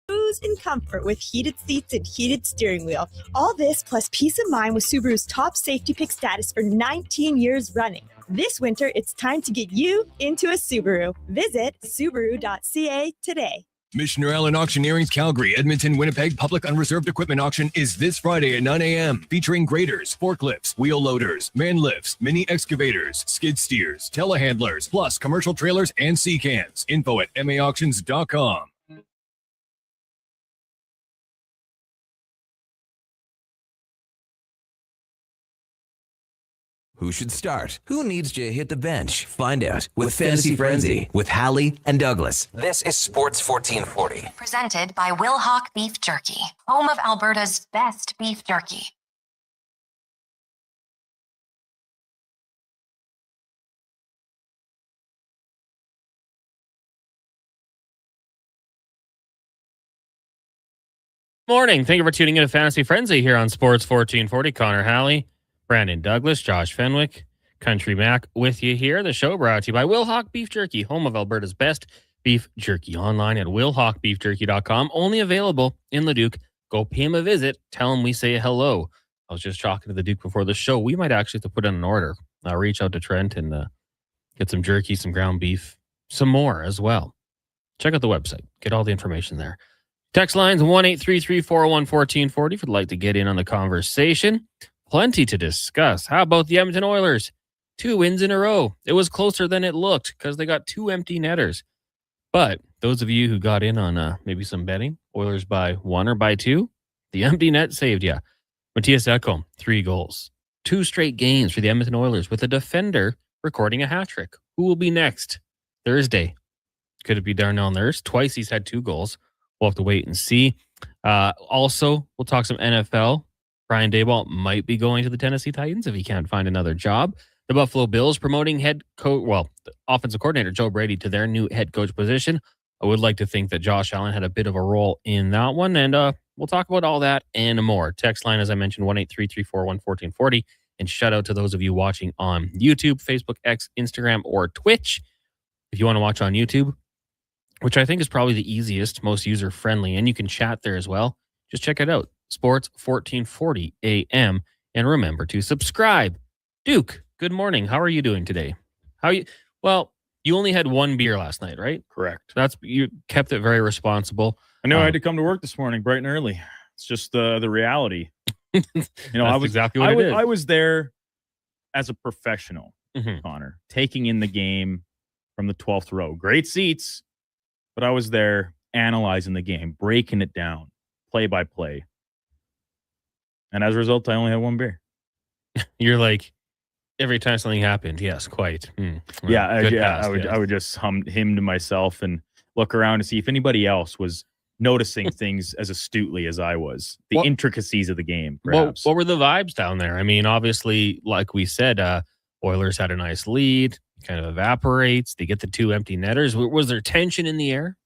Cruise in comfort with heated seats and heated steering wheel. All this plus peace of mind with Subaru's top safety pick status for 19 years running. This winter, it's time to get you into a Subaru. Visit Subaru.ca today. Missioner Allen Auctioneering's Calgary, Edmonton, Winnipeg Public Unreserved Equipment Auction is this Friday at 9 a.m. featuring graders, forklifts, wheel loaders, man lifts, mini excavators, skid steers, telehandlers, plus commercial trailers and sea cans. Info at maauctions.com. Who should start? Who needs to hit the bench? Find out with Fantasy Frenzy with Halley and Douglas. This is Sports 1440. Presented by Will Hawk Beef Jerky, home of Alberta's best beef jerky. Morning. Thank you for tuning in to Fantasy Frenzy here on Sports 1440. Connor Halley, Brandon Douglas, Josh Fenwick, Country Mac with you here. The show brought to you by Will Hawk Beef Jerky, home of Alberta's best beef jerky. Online at willhawkbeefjerky.com. Only available in Leduc. Go pay him a visit. Tell him we say hello. I was just talking to the Duke before the show. We might actually have to put in an order. I'll reach out to Trent and get some jerky, some ground beef, some more as well. Check out the website. Get all the information there. Text lines 1-833-401-1440 if you'd like to get in on the conversation. Plenty to discuss. How about the Edmonton Oilers? 2 wins in a row. It was closer than it looked because they got 2 empty netters. But those of you who got in on maybe some betting, Oilers by 1 or by 2, the empty net saved you. Matthias Ekholm, 3 goals. 2 straight games for the Edmonton Oilers with a defender recording a hat trick. Who will be next? Thursday. Could it be Darnell Nurse? Twice he's had 2 goals. We'll have to wait and see. Also, we'll talk some NFL. Brian Daboll might be going to the Tennessee Titans if he can't find another job. The Buffalo Bills promoting the offensive coordinator Joe Brady to their new head coach position. I would like to think that Josh Allen had a bit of a role in that one, and we'll talk about all that and more. Text line, as I mentioned, 1-833-401-1440, and shout out to those of you watching on YouTube, Facebook, X, Instagram, or Twitch. If you want to watch on YouTube, which I think is probably the easiest, most user-friendly, and you can chat there as well, just check it out. Sports 1440 AM. And remember to subscribe. Duke, good morning. How are you doing today? Well, you only had 1 beer last night, right? Correct. You kept it very responsible. I know I had to come to work this morning bright and early. It's just the reality. I was exactly what it is. I was there as a professional, Connor, taking in the game from the 12th row. Great seats, but I was there analyzing the game, breaking it down, play by play. And as a result, I only had 1 beer. You're like, every time something happened, yes, quite. I would just hum to myself and look around to see if anybody else was noticing things as astutely as I was. The intricacies of the game, perhaps. What were the vibes down there? I mean, obviously, like we said, Oilers had a nice lead, kind of evaporates. They get the 2 empty netters. Was there tension in the air?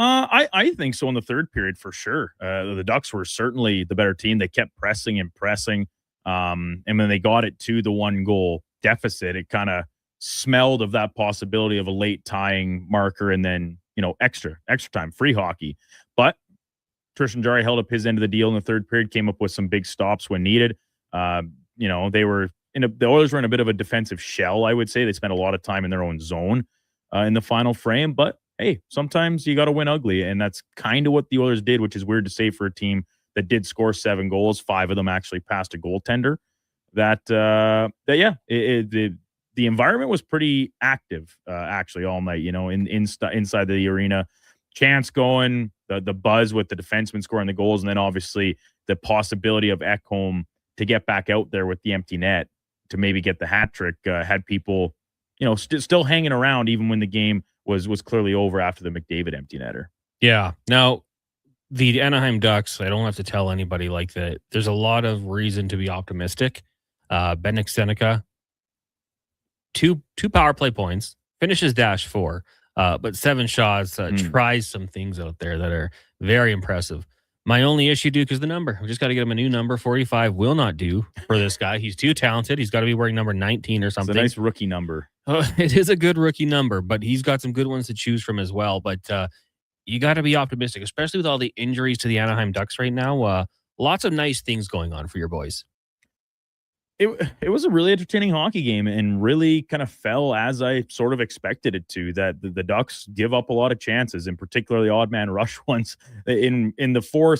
I think so in the third period for sure. The Ducks were certainly the better team. They kept pressing and pressing. And when they got it to the 1-goal deficit, it kind of smelled of that possibility of a late tying marker and then, extra time, free hockey. But Tristan Jarry held up his end of the deal in the third period, came up with some big stops when needed. The Oilers were in a bit of a defensive shell, I would say. They spent a lot of time in their own zone in the final frame, but hey, sometimes you got to win ugly, and that's kind of what the Oilers did, which is weird to say for a team that did score 7 goals. 5 of them actually passed a goaltender. The environment was pretty active actually all night. Inside the arena, chants going, the buzz with the defenseman scoring the goals, and then obviously the possibility of Ekholm to get back out there with the empty net to maybe get the hat trick had people, still hanging around even when the game was clearly over after the McDavid empty netter. Yeah. Now, the Anaheim Ducks, I don't have to tell anybody like that. There's a lot of reason to be optimistic. Bennik Seneca, two power play points, finishes -4, but 7 shots, tries some things out there that are very impressive. My only issue, Duke, is the number. We just got to get him a new number. 45 will not do for this guy. He's too talented. He's got to be wearing number 19 or something. It's a nice rookie number. It is a good rookie number, but he's got some good ones to choose from as well. But you got to be optimistic, especially with all the injuries to the Anaheim Ducks right now. Lots of nice things going on for your boys. It was a really entertaining hockey game and really kind of fell as I sort of expected it to. That the Ducks give up a lot of chances, and particularly odd man rush ones. In the 4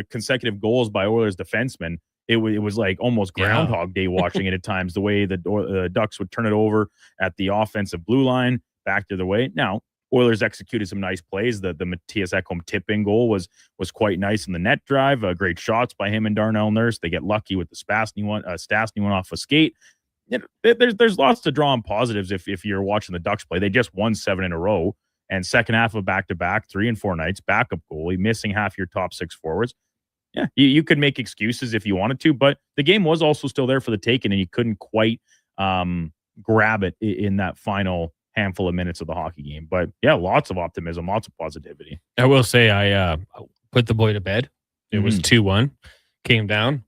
consecutive goals by Oilers defensemen, it was like almost Groundhog Day watching it at times. The way the Ducks would turn it over at the offensive blue line back to the way. Now Oilers executed some nice plays. The Matthias Ekholm tip-in goal was quite nice in the net drive. Great shots by him and Darnell Nurse. They get lucky with the Stastny one off a skate. There's lots to draw on positives if you're watching the Ducks play. They just won 7 in a row, and second half of back-to-back, 3 and 4 nights, backup goalie, missing half your top 6 forwards. Yeah, you could make excuses if you wanted to, but the game was also still there for the taking, and you couldn't quite grab it in that final handful of minutes of the hockey game. But yeah, lots of optimism, lots of positivity. I will say I put the boy to bed. It was 2-1, came down.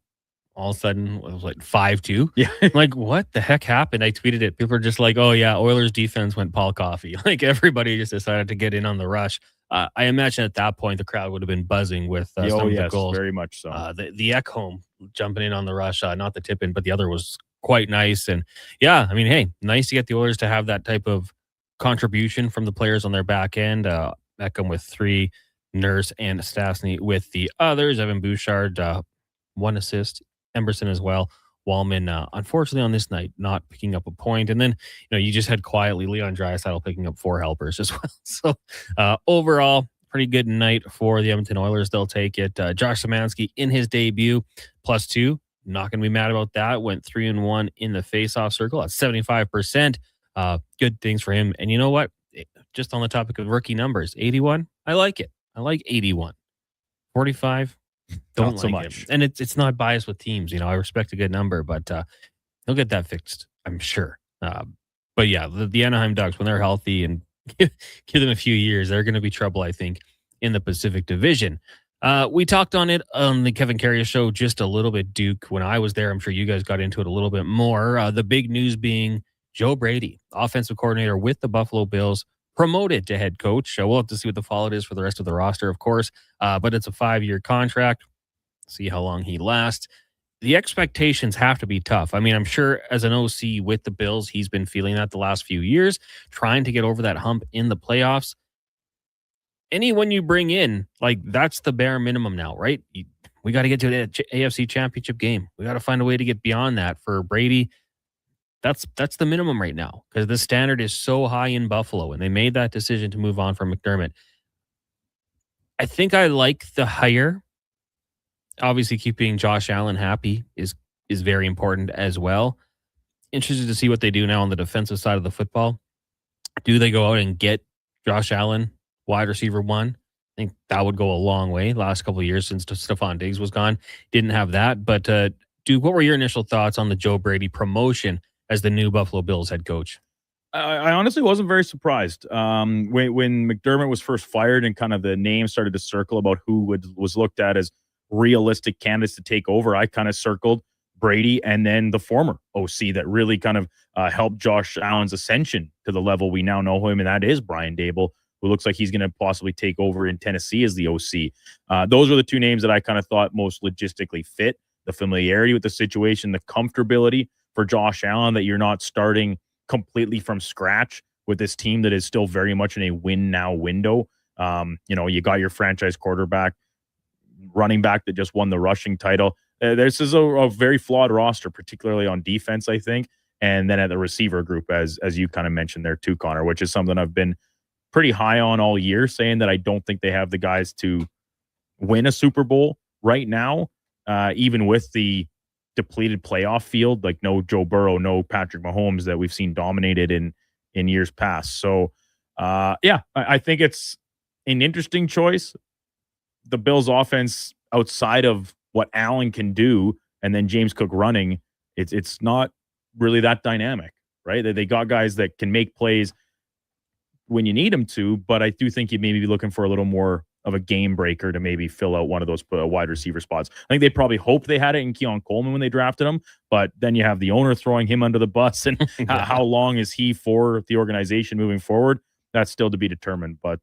All of a sudden, it was like 5-2. Yeah. Like, what the heck happened? I tweeted it. People are just like, oh, yeah, Oilers defense went Paul Coffey. Like, everybody just decided to get in on the rush. I imagine at that point, the crowd would have been buzzing with some of the goals. Very much so. The Ekholm jumping in on the rush, not the tip in, but the other was quite nice. And yeah, I mean, hey, nice to get the Oilers to have that type of contribution from the players on their back end. Ekholm with 3, Nurse and Stastny with the others. Evan Bouchard, 1 assist. Emberson as well. Wallman, unfortunately on this night, not picking up a point. And then, you just had quietly Leon Draisaitl picking up 4 helpers as well. So overall, pretty good night for the Edmonton Oilers. They'll take it. Josh Szymanski in his debut, +2. Not going to be mad about that. Went 3-1 in the face-off circle at 75%. Good things for him. And you know what? Just on the topic of rookie numbers, 81. I like it. I like 81. 45. Don't not so like much. it. And it's not biased with teams. I respect a good number, but he'll get that fixed, I'm sure. But yeah, the Anaheim Ducks, when they're healthy and give them a few years, they're going to be trouble, I think, in the Pacific Division. We talked on it on the Kevin Carrier show just a little bit, Duke. When I was there, I'm sure you guys got into it a little bit more. The big news being Joe Brady, offensive coordinator with the Buffalo Bills, promoted to head coach. We'll have to see what the fallout is for the rest of the roster, of course, but it's a 5-year contract. See how long he lasts. The expectations have to be tough. I mean, I'm sure as an OC with the Bills, he's been feeling that the last few years, trying to get over that hump in the playoffs. Anyone you bring in, like, that's the bare minimum now, right? We got to get to the AFC Championship game. We got to find a way to get beyond that. For Brady, that's the minimum right now, because the standard is so high in Buffalo, and they made that decision to move on from McDermott. I think I like the hire. Obviously, keeping Josh Allen happy is very important as well. Interested to see what they do now on the defensive side of the football. Do they go out and get Josh Allen, wide receiver 1? I think that would go a long way. Last couple of years since Stephon Diggs was gone, didn't have that. But Duke, what were your initial thoughts on the Joe Brady promotion as the new Buffalo Bills head coach? I honestly wasn't very surprised. When McDermott was first fired and kind of the name started to circle about who was looked at as realistic candidates to take over, I kind of circled Brady and then the former OC that really kind of helped Josh Allen's ascension to the level we now know him, and that is Brian Daboll, who looks like he's going to possibly take over in Tennessee as the OC. Those were the 2 names that I kind of thought most logistically fit. The familiarity with the situation, the comfortability for Josh Allen, that you're not starting completely from scratch with this team that is still very much in a win now window. You got your franchise quarterback, running back that just won the rushing title. This is a very flawed roster, particularly on defense, I think. And then at the receiver group, as you kind of mentioned there too, Connor, which is something I've been pretty high on all year, saying that I don't think they have the guys to win a Super Bowl right now, even with the depleted playoff field, like no Joe Burrow, no Patrick Mahomes that we've seen dominated in years past. So, I think it's an interesting choice. The Bills offense, outside of what Allen can do and then James Cook running, it's not really that dynamic, right? They got guys that can make plays when you need them to, but I do think you maybe be looking for a little more of a game breaker to maybe fill out one of those wide receiver spots. I think they probably hoped they had it in Keon Coleman when they drafted him, but then you have the owner throwing him under the bus, and how long is he for the organization moving forward? that's still to be determined. But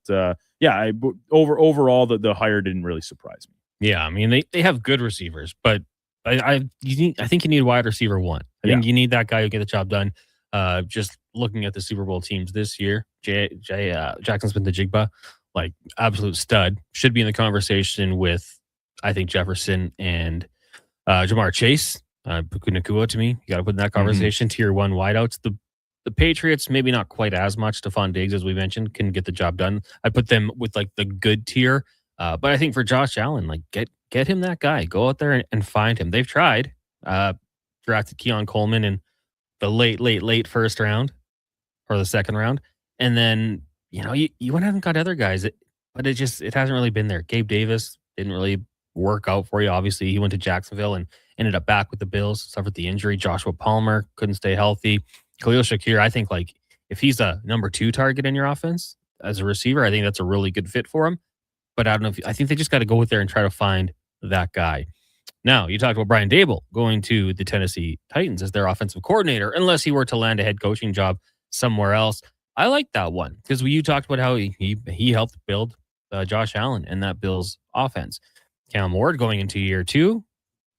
overall, the hire didn't really surprise me. Yeah, I mean they have good receivers, but I think you need wide receiver one. I think you need that guy who get the job done. Just looking at the Super Bowl teams this year, Jackson Smith-Njigba, like absolute stud, should be in the conversation with I think Jefferson and Jamar Chase. Puka Nacua to me, you got to put in that conversation. Tier 1 wideouts. The Patriots, maybe not quite as much. Stephon Diggs, as we mentioned, can get the job done. I put them with like the good tier. But I think for Josh Allen, like get him that guy. Go out there and find him. They've tried. Drafted Keon Coleman in the late first round or the second round. And then, you went out and got other guys. But it hasn't really been there. Gabe Davis didn't really work out for you. Obviously, he went to Jacksonville and ended up back with the Bills, suffered the injury. Joshua Palmer couldn't stay healthy. Khalil Shakir, I think like if he's a number 2 target in your offense as a receiver, I think that's a really good fit for him. But I don't know I think they just got to go out there and try to find that guy. Now, you talked about Brian Daboll going to the Tennessee Titans as their offensive coordinator, unless he were to land a head coaching job somewhere else. I like that one because you talked about how he helped build Josh Allen and that Bills offense. Cam Ward going into year 2,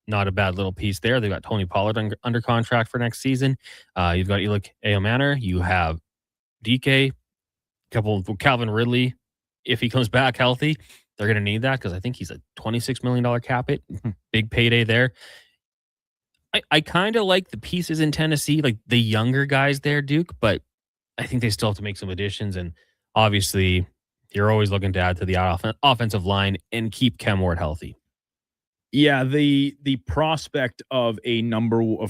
not a bad little piece there. They've got Tony Pollard under contract for next season. You've got Elik Eomanor. You have DK, couple of Calvin Ridley. If he comes back healthy, they're going to need that because I think he's a $26 million cap hit. Big payday there. I kind of like the pieces in Tennessee, like the younger guys there, Duke, but I think they still have to make some additions. And obviously, you're always looking to add to the offensive line and keep Cam Ward healthy. Yeah, the prospect of a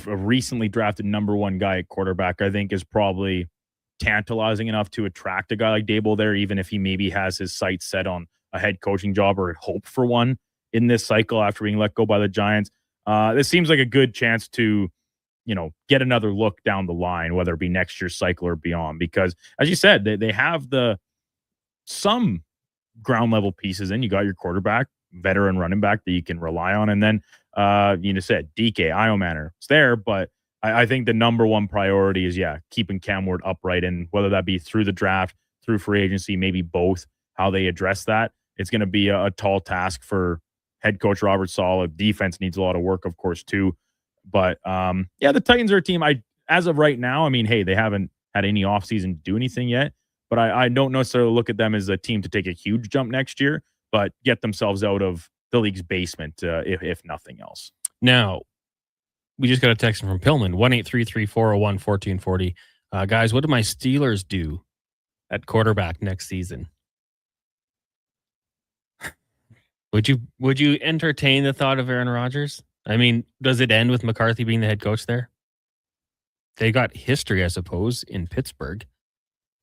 recently drafted number 1 guy at quarterback, I think, is probably tantalizing enough to attract a guy like Daboll there, even if he maybe has his sights set on a head coaching job or hope for one in this cycle after being let go by the Giants. This seems like a good chance to, get another look down the line, whether it be next year's cycle or beyond, because as you said, they have some ground level pieces in. You got your quarterback, veteran running back that you can rely on. And then, said DK, Eomanor, it's there, but I think the number 1 priority is, keeping Cam Ward upright. And whether that be through the draft, through free agency, maybe both, how they address that. It's going to be a tall task for head coach Robert Saleh. Defense needs a lot of work, of course, too. But, the Titans are a team, as of right now, they haven't had any offseason to do anything yet. But I don't necessarily look at them as a team to take a huge jump next year, but get themselves out of the league's basement, if nothing else. Now, we just got a text from Pillman, 1-833-401-1440. Guys, what do my Steelers do at quarterback next season? Would you entertain the thought of Aaron Rodgers? Does it end with McCarthy being the head coach there? They got history, I suppose, in Pittsburgh.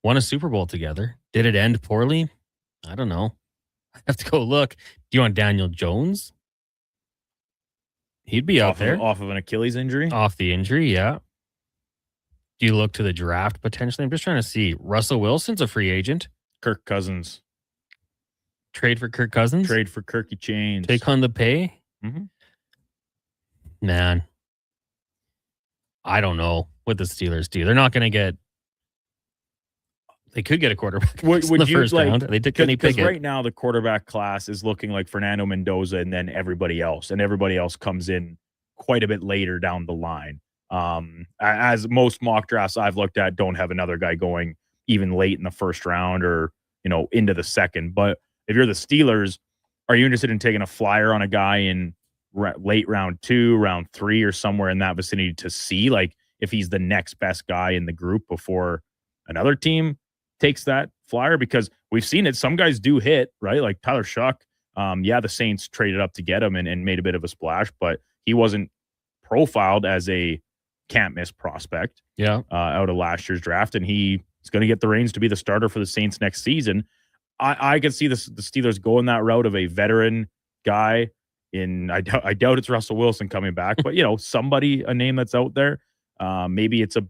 Won a Super Bowl together. Did it end poorly? I don't know. I have to go look. Do you want Daniel Jones? He'd be out there. Off of an Achilles injury? Off the injury, yeah. Do you look to the draft potentially? I'm just trying to see. Russell Wilson's a free agent. Kirk Cousins. Trade for Kirk Cousins? Trade for Kirky Chains. Take on the pay? Mm-hmm. Man. I don't know what the Steelers do. They're not going to get... They could get a quarterback would in the you, first round. They took Kenny Pickett. Right now, the quarterback class is looking like Fernando Mendoza and then everybody else. And everybody else comes in quite a bit later down the line. As most mock drafts I've looked at don't have another guy going even late in the first round or, into the second. But if you're the Steelers, are you interested in taking a flyer on a guy in late round 2, round 3, or somewhere in that vicinity to see like if he's the next best guy in the group before another team takes that flyer? Because we've seen it. Some guys do hit, right? Like Tyler Shuck. The Saints traded up to get him and made a bit of a splash, but he wasn't profiled as a can't miss prospect out of last year's draft. And he's going to get the reins to be the starter for the Saints next season. I could see the Steelers going that route of a veteran guy I doubt it's Russell Wilson coming back, but somebody, a name that's out there. Maybe it's a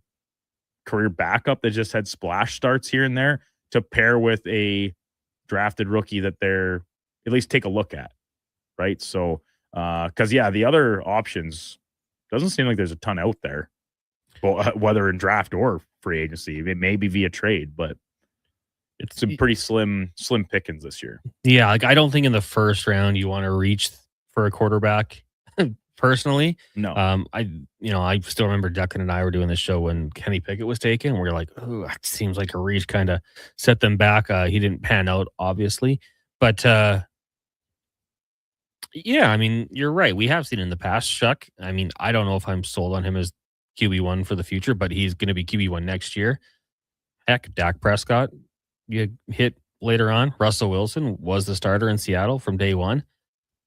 career backup that just had splash starts here and there to pair with a drafted rookie that they're at least take a look at. Right. So, the other options doesn't seem like there's a ton out there, whether in draft or free agency. It may be via trade, but It's some pretty slim pickings this year. Yeah, like I don't think in the first round you want to reach for a quarterback. Personally, No. I still remember Declan and I were doing this show when Kenny Pickett was taken. We were like, oh, it seems like a reach, kind of set them back. He didn't pan out, obviously, but yeah, I mean, you're right. We have seen in the past, Shuck. I mean, I don't know if I'm sold on him as QB1 for the future, but he's going to be QB1 next year. Heck, Dak Prescott, you hit later on. Russell Wilson was the starter in Seattle from day one.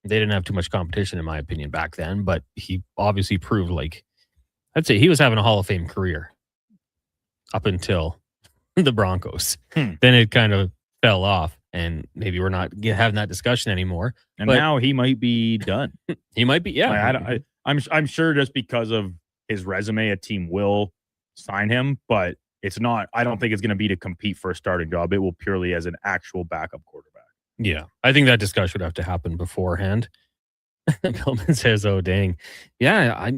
They didn't have too much competition, in my opinion, back then, but he obviously proved I'd say he was having a Hall of Fame career up until the Broncos. Then it kind of fell off, and maybe we're not having that discussion anymore. And now he might be done. He might be, yeah. I'm sure just because of his resume, a team will sign him, but it's not. I don't think it's going to be to compete for a starting job. It will purely as an actual backup quarterback. Yeah, I think that discussion would have to happen beforehand. Pillman says, "Oh dang, yeah."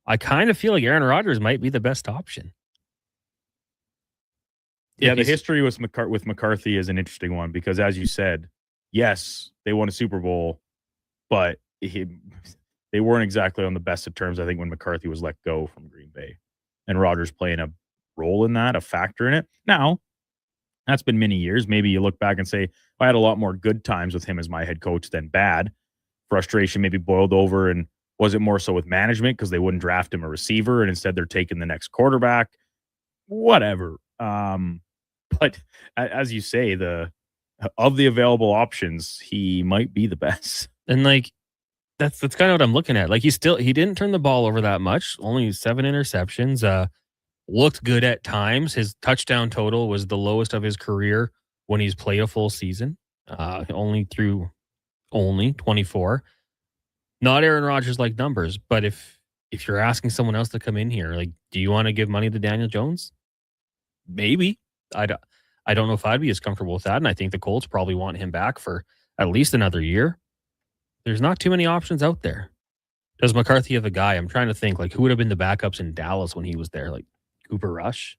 I kind of feel like Aaron Rodgers might be the best option. Yeah, the history with McCarthy is an interesting one because, as you said, yes, they won a Super Bowl, but they weren't exactly on the best of terms. I think when McCarthy was let go from Green Bay, and Rodgers playing a role in that, a factor in it. Now, that's been many years. Maybe you look back and say, I had a lot more good times with him as my head coach than bad. Frustration maybe boiled over, and was it more so with management because they wouldn't draft him a receiver and instead they're taking the next quarterback? Whatever. But as you say, of the available options, he might be the best. And that's kind of what I'm looking at. He didn't turn the ball over that much. Only 7 interceptions. Looked good at times. His touchdown total was the lowest of his career when he's played a full season. Only 24. Not Aaron Rodgers like numbers, but if you're asking someone else to come in here, do you want to give money to Daniel Jones? Maybe. I don't know if I'd be as comfortable with that, and I think the Colts probably want him back for at least another year. There's not too many options out there. Does McCarthy have a guy? I'm trying to think who would have been the backups in Dallas when he was there, Cooper Rush.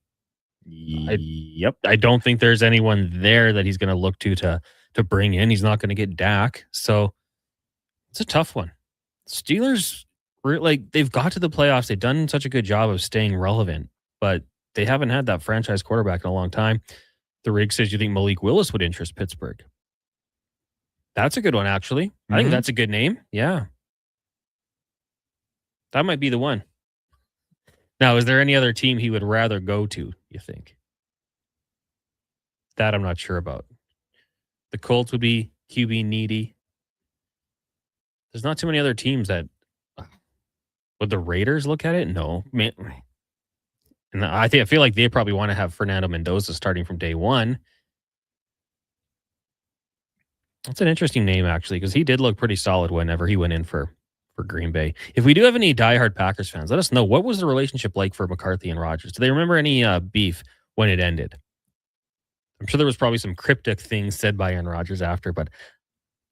Yep. I don't think there's anyone there that he's going to look to bring in. He's not going to get Dak, so it's a tough one. Steelers, they've got to the playoffs. They've done such a good job of staying relevant, but they haven't had that franchise quarterback in a long time. The Rig says, you think Malik Willis would interest Pittsburgh? That's a good one, actually. I think that's a good name. Yeah. That might be the one. Now, is there any other team he would rather go to, you think? That I'm not sure about. The Colts would be QB needy. There's not too many other teams that... Would the Raiders look at it? No. Man, and I feel like they probably want to have Fernando Mendoza starting from day one. That's an interesting name, actually, because he did look pretty solid whenever he went in for Green Bay. If we do have any diehard Packers fans, let us know. What was the relationship like for McCarthy and Rodgers? Do they remember any beef when it ended? I'm sure there was probably some cryptic things said by Aaron Rodgers after, but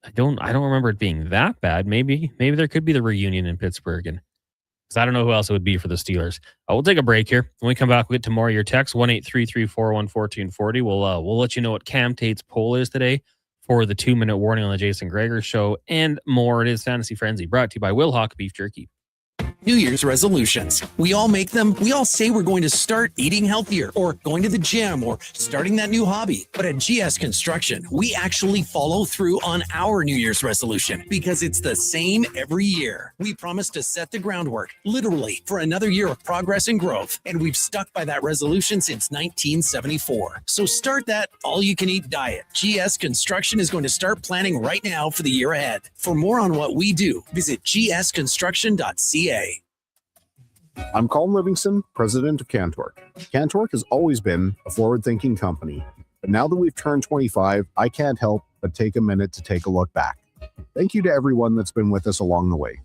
I don't remember it being that bad. Maybe there could be the reunion in Pittsburgh, and because I don't know who else it would be for the Steelers. We'll take a break here. When we come back, we'll get to more of your texts. 1-833-401-1440. We'll let you know what Cam Tate's poll is today for the 2-minute warning on the Jason Greger Show and more. It is Fantasy Frenzy, brought to you by Will Hawk Beef Jerky. New Year's resolutions. We all make them. We all say we're going to start eating healthier or going to the gym or starting that new hobby. But at GS Construction, we actually follow through on our New Year's resolution because it's the same every year. We promise to set the groundwork, literally, for another year of progress and growth. And we've stuck by that resolution since 1974. So start that all-you-can-eat diet. GS Construction is going to start planning right now for the year ahead. For more on what we do, visit gsconstruction.ca. I'm Colin Livingston, president of Cantork. Cantork has always been a forward-thinking company, but now that we've turned 25, I can't help but take a minute to take a look back. Thank you to everyone that's been with us along the way.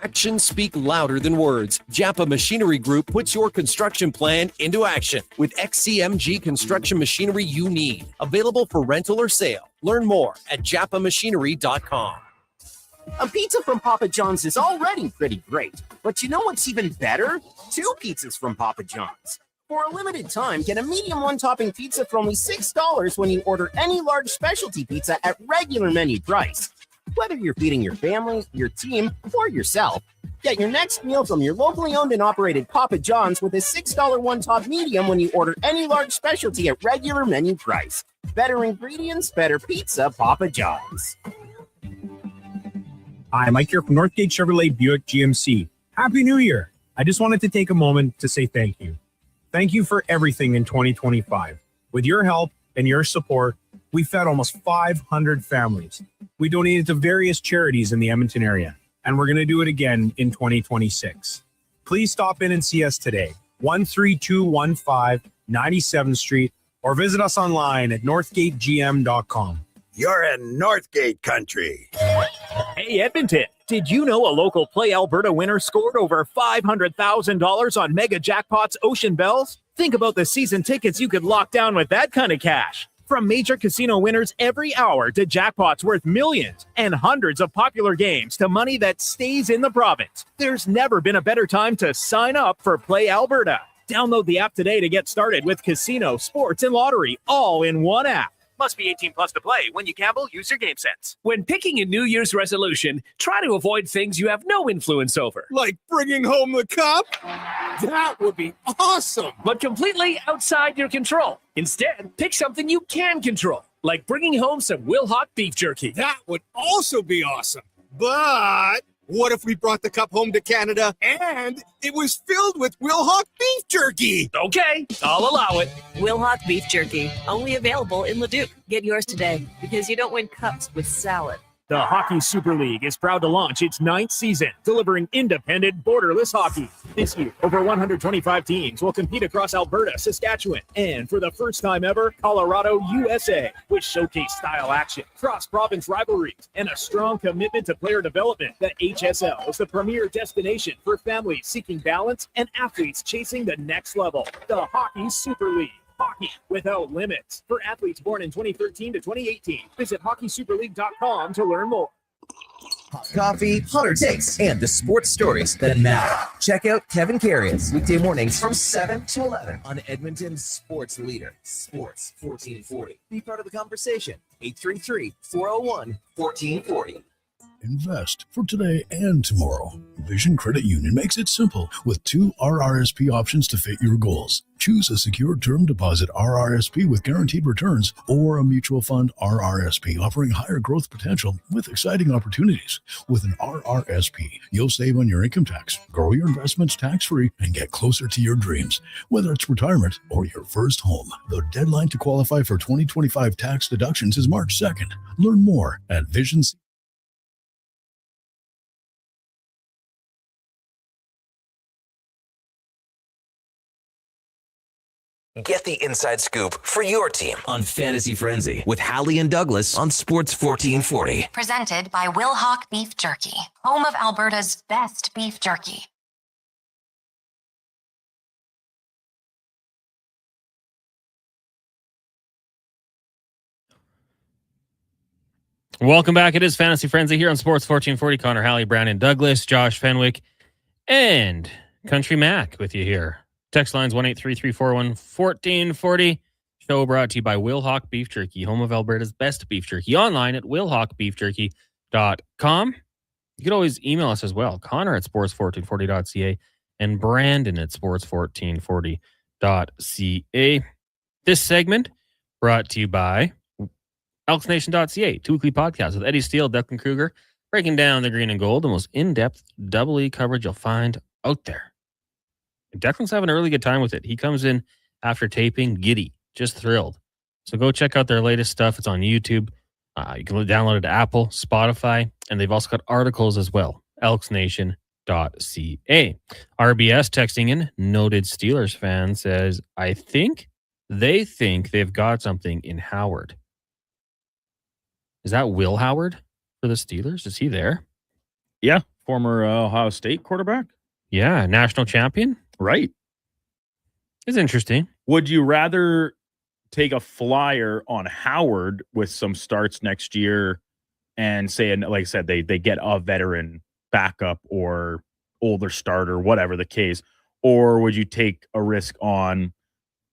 Actions speak louder than words. Japa Machinery Group puts your construction plan into action with XCMG construction machinery you need. Available for rental or sale. Learn more at japamachinery.com. A pizza from Papa John's is already pretty great, but you know what's even better? 2 pizzas from Papa John's. For a limited time, get a medium one-topping pizza for only $6 when you order any large specialty pizza at regular menu price. Whether you're feeding your family, your team, or yourself, get your next meal from your locally owned and operated Papa John's with a $6 one-top medium when you order any large specialty at regular menu price. Better ingredients, better pizza, Papa John's. Hi, Mike here from Northgate Chevrolet Buick GMC. Happy New Year! I just wanted to take a moment to say thank you. Thank you for everything in 2025. With your help and your support, we fed almost 500 families. We donated to various charities in the Edmonton area, and we're going to do it again in 2026. Please stop in and see us today, 13215 97th Street, or visit us online at northgategm.com. You're in Northgate country. Hey, Edmonton, did you know a local Play Alberta winner scored over $500,000 on Mega Jackpots Ocean Bells? Think about the season tickets you could lock down with that kind of cash. From major casino winners every hour to jackpots worth millions and hundreds of popular games to money that stays in the province, there's never been a better time to sign up for Play Alberta. Download the app today to get started with casino, sports, and lottery all in one app. Must be 18 plus to play. When you gamble, use your game sense. When picking a New Year's resolution, try to avoid things you have no influence over. Like bringing home the cup? That would be awesome. But completely outside your control. Instead, pick something you can control, like bringing home some Wilhauk beef jerky. That would also be awesome. But what if we brought the cup home to Canada and it was filled with Wilhauk beef jerky? Okay, I'll allow it. Wilhauk beef jerky, only available in Leduc. Get yours today, because you don't win cups with salad. The Hockey Super League is proud to launch its 9th season, delivering independent, borderless hockey. This year, over 125 teams will compete across Alberta, Saskatchewan, and for the first time ever, Colorado, USA, which showcase style action, cross-province rivalries, and a strong commitment to player development. The HSL is the premier destination for families seeking balance and athletes chasing the next level. The Hockey Super League. Hockey without limits. For athletes born in 2013 to 2018, visit hockeysuperleague.com to learn more. Hot coffee, hotter takes, and the sports stories that matter. Check out Kevin Carrions weekday mornings from 7 to 11 on Edmonton's sports leader, Sports 1440. Be part of the conversation. 833-401-1440. Invest for today and tomorrow. Vision Credit Union makes it simple with 2 RRSP options to fit your goals. Choose a secure term deposit RRSP with guaranteed returns or a mutual fund RRSP offering higher growth potential with exciting opportunities. With an RRSP, you'll save on your income tax, grow your investments tax-free, and get closer to your dreams, whether it's retirement or your first home. The deadline to qualify for 2025 tax deductions is March 2nd. Learn more at Vision. Get the inside scoop for your team on Fantasy Frenzy with Halley and Douglas on Sports 1440. Presented by Wilhauk Beef Jerky, home of Alberta's best beef jerky. Welcome back. It is Fantasy Frenzy here on Sports 1440. Connor Halley, Brandon Douglas, Josh Fenwick, and Country Mac with you here. Text lines 1-833-401-1440. Show brought to you by Wilhauk Beef Jerky, home of Alberta's best beef jerky. Online at wilhaukbeefjerky.com. You could always email us as well. Connor at sports1440.ca and Brandon at sports1440.ca. This segment brought to you by elksnation.ca, 2 weekly podcasts with Eddie Steele, Declan Kruger, breaking down the green and gold, the most in-depth double E coverage you'll find out there. Declan's having a really good time with it. He comes in after taping, giddy, just thrilled. So go check out their latest stuff. It's on YouTube. You can download it to Apple, Spotify, and they've also got articles as well. elksnation.ca. RBS texting in, noted Steelers fan, says, I think they've got something in Howard. Is that Will Howard for the Steelers? Is he there? Yeah, former Ohio State quarterback. Yeah, national champion. Right. It's interesting. Would you rather take a flyer on Howard with some starts next year and say, and like I said, they get a veteran backup or older starter, whatever the case, or would you take a risk on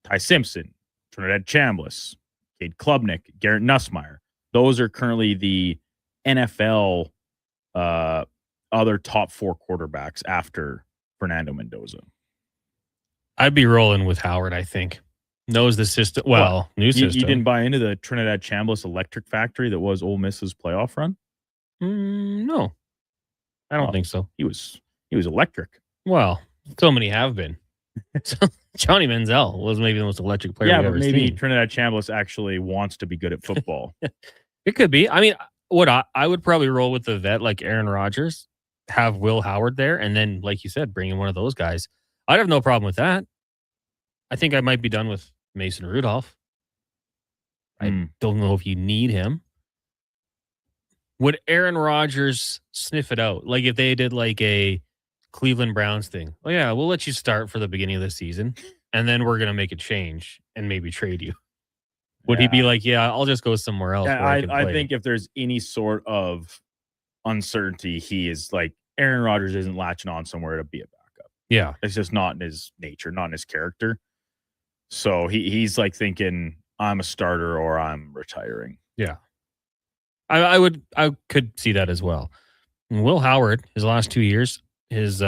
Ty Simpson, Trinidad Chambliss, Cade Klubnik, Garrett Nussmeier. Those are currently the NFL other top 4 quarterbacks after Fernando Mendoza. I'd be rolling with Howard, I think. Knows the system. Well, new system. You didn't buy into the Trinidad Chambliss electric factory that was Ole Miss's playoff run? No. I don't think so. He was electric. Well, so many have been. Johnny Manziel was maybe the most electric player we've ever maybe seen. Trinidad Chambliss actually wants to be good at football. It could be. I mean, what I would probably roll with the vet like Aaron Rodgers, have Will Howard there, and then, like you said, bring in one of those guys. I'd have no problem with that. I think I might be done with Mason Rudolph. I don't know if you need him. Would Aaron Rodgers sniff it out? Like if they did like a Cleveland Browns thing. Oh yeah, we'll let you start for the beginning of the season, and then we're going to make a change and maybe trade you. Would he be like, yeah, I'll just go somewhere else? Yeah, I think if there's any sort of uncertainty, he is like, Aaron Rodgers isn't latching on somewhere to be a backup. Yeah. It's just not in his nature, not in his character. So he's like thinking, I'm a starter or I'm retiring. Yeah. I could see that as well. And Will Howard, his last 2 years, his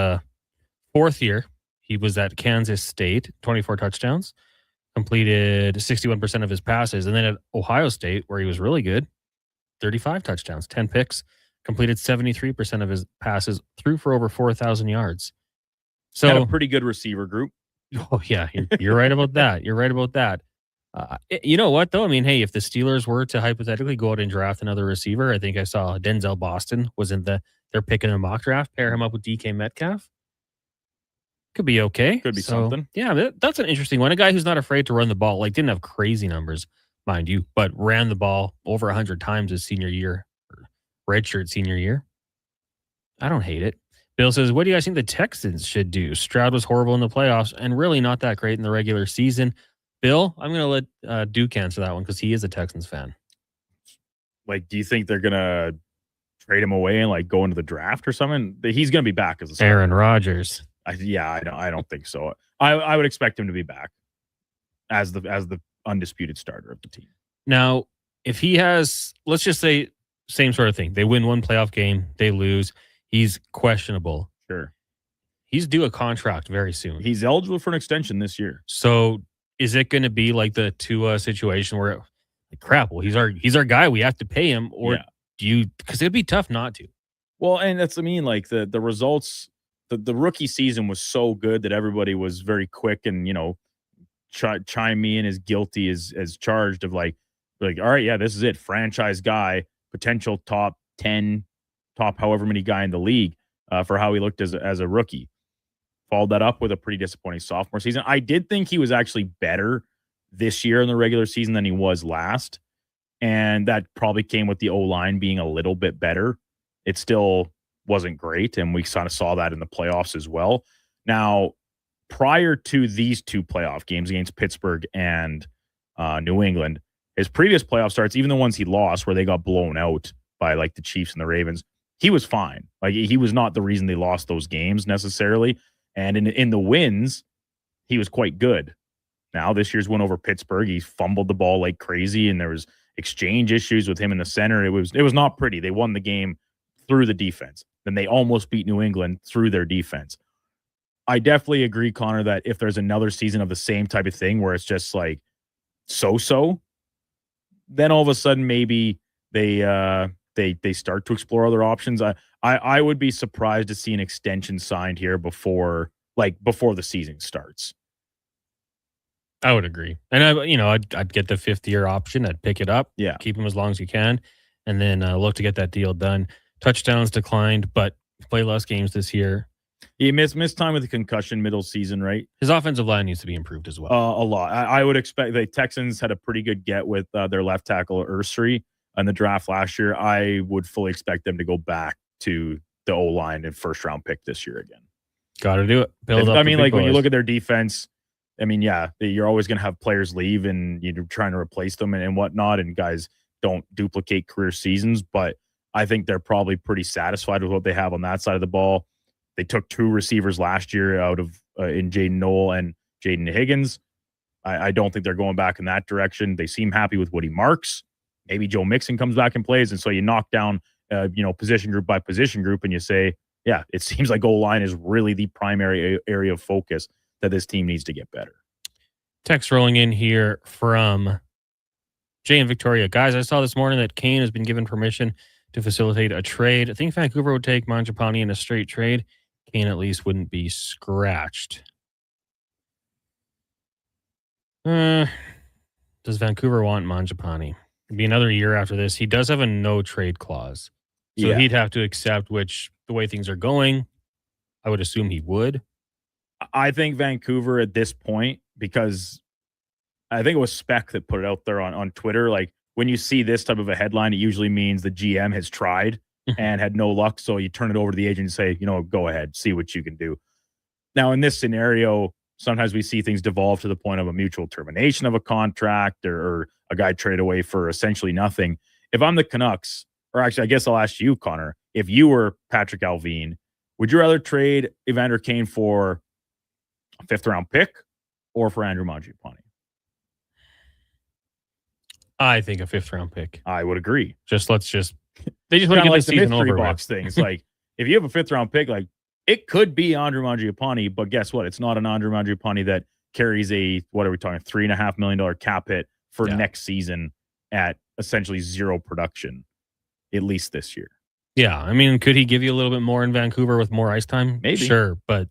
fourth year, he was at Kansas State, 24 touchdowns, completed 61% of his passes. And then at Ohio State, where he was really good, 35 touchdowns, 10 picks, completed 73% of his passes, threw for over 4,000 yards. So had a pretty good receiver group. Oh, yeah, you're right about that. You're right about that. You know what, though? I mean, hey, if the Steelers were to hypothetically go out and draft another receiver, I think I saw Denzel Boston was in they're picking a mock draft, pair him up with DK Metcalf. Could be okay. Could be something. Yeah, that's an interesting one. A guy who's not afraid to run the ball, like didn't have crazy numbers, mind you, but ran the ball over 100 times his senior year, redshirt senior year. I don't hate it. Bill says, what do you guys think the Texans should do? Stroud was horrible in the playoffs and really not that great in the regular season. Bill, I'm going to let Duke answer that one because he is a Texans fan. Like, do you think they're going to trade him away and like go into the draft or something? He's going to be back as a starter. Aaron Rodgers. I don't think so. I would expect him to be back as the undisputed starter of the team. Now, if he has, let's just say, same sort of thing. They win one playoff game, they lose. He's questionable. Sure. He's due a contract very soon. He's eligible for an extension this year. So is it going to be like the Tua situation where, like, crap, well, he's our guy. We have to pay him, or do you? Because it'd be tough not to. Well, and that's like the results. The rookie season was so good that everybody was very quick and chime me in as guilty as charged of like all right, yeah, this is it, franchise guy, potential top 10, top however many guy in the league for how he looked as a rookie. Followed that up with a pretty disappointing sophomore season. I did think he was actually better this year in the regular season than he was last. And that probably came with the O-line being a little bit better. It still wasn't great. And we sort of saw that in the playoffs as well. Now, prior to these two playoff games against Pittsburgh and New England, his previous playoff starts, even the ones he lost where they got blown out by like the Chiefs and the Ravens, he was fine. Like he was not the reason they lost those games necessarily. And in the wins, he was quite good. Now, this year's win over Pittsburgh, he fumbled the ball like crazy, and there was exchange issues with him in the center. It was not pretty. They won the game through the defense. Then they almost beat New England through their defense. I definitely agree, Connor, that if there's another season of the same type of thing where it's just like so-so, then all of a sudden maybe they start to explore other options. I would be surprised to see an extension signed here before the season starts. I would agree. And I'd get the 5th-year option. I'd pick it up. Yeah. Keep him as long as you can. And then look to get that deal done. Touchdowns declined, but play less games this year. He missed time with the concussion middle season, right? His offensive line needs to be improved as well. A lot. I would expect the Texans had a pretty good get with their left tackle, Ursary, in the draft last year. I would fully expect them to go back to the O-line and first-round pick this year again. Got to do it. Build up. When you look at their defense, you're always going to have players leave and you're trying to replace them and whatnot, and guys don't duplicate career seasons, but I think they're probably pretty satisfied with what they have on that side of the ball. They took 2 receivers last year out of in Jaden Noel and Jaden Higgins. I don't think they're going back in that direction. They seem happy with Woody Marks. Maybe Joe Mixon comes back and plays, and so you knock down, position group by position group, and you say, yeah, it seems like goal line is really the primary area of focus that this team needs to get better. Text rolling in here from Jay and Victoria. Guys, I saw this morning that Kane has been given permission to facilitate a trade. I think Vancouver would take Mangiapane in a straight trade. Kane at least wouldn't be scratched. Does Vancouver want Mangiapane? It'd be another year after this. He does have a no trade clause. So he'd have to accept, which the way things are going, I would assume he would. I think Vancouver at this point, because I think it was Spec that put it out there on Twitter, like when you see this type of a headline, it usually means the GM has tried and had no luck. So you turn it over to the agent and say, go ahead, see what you can do. Now, in this scenario, sometimes we see things devolve to the point of a mutual termination of a contract or a guy trade away for essentially nothing. If I'm the Canucks, or actually, I guess I'll ask you, Connor, if you were Patrick Alvin, would you rather trade Evander Kane for a 5th-round pick or for Andrew Mangiapane? I think a 5th-round pick. I would agree. They just want to get the season over box things. Like, if you have a 5th-round pick, like, it could be Andrew Mangiapane, but guess what? It's not an Andrew Mangiapane that carries a, what are we talking, $3.5 million cap hit for next season at essentially zero production, at least this year. Yeah, I mean, could he give you a little bit more in Vancouver with more ice time? Maybe. Sure, but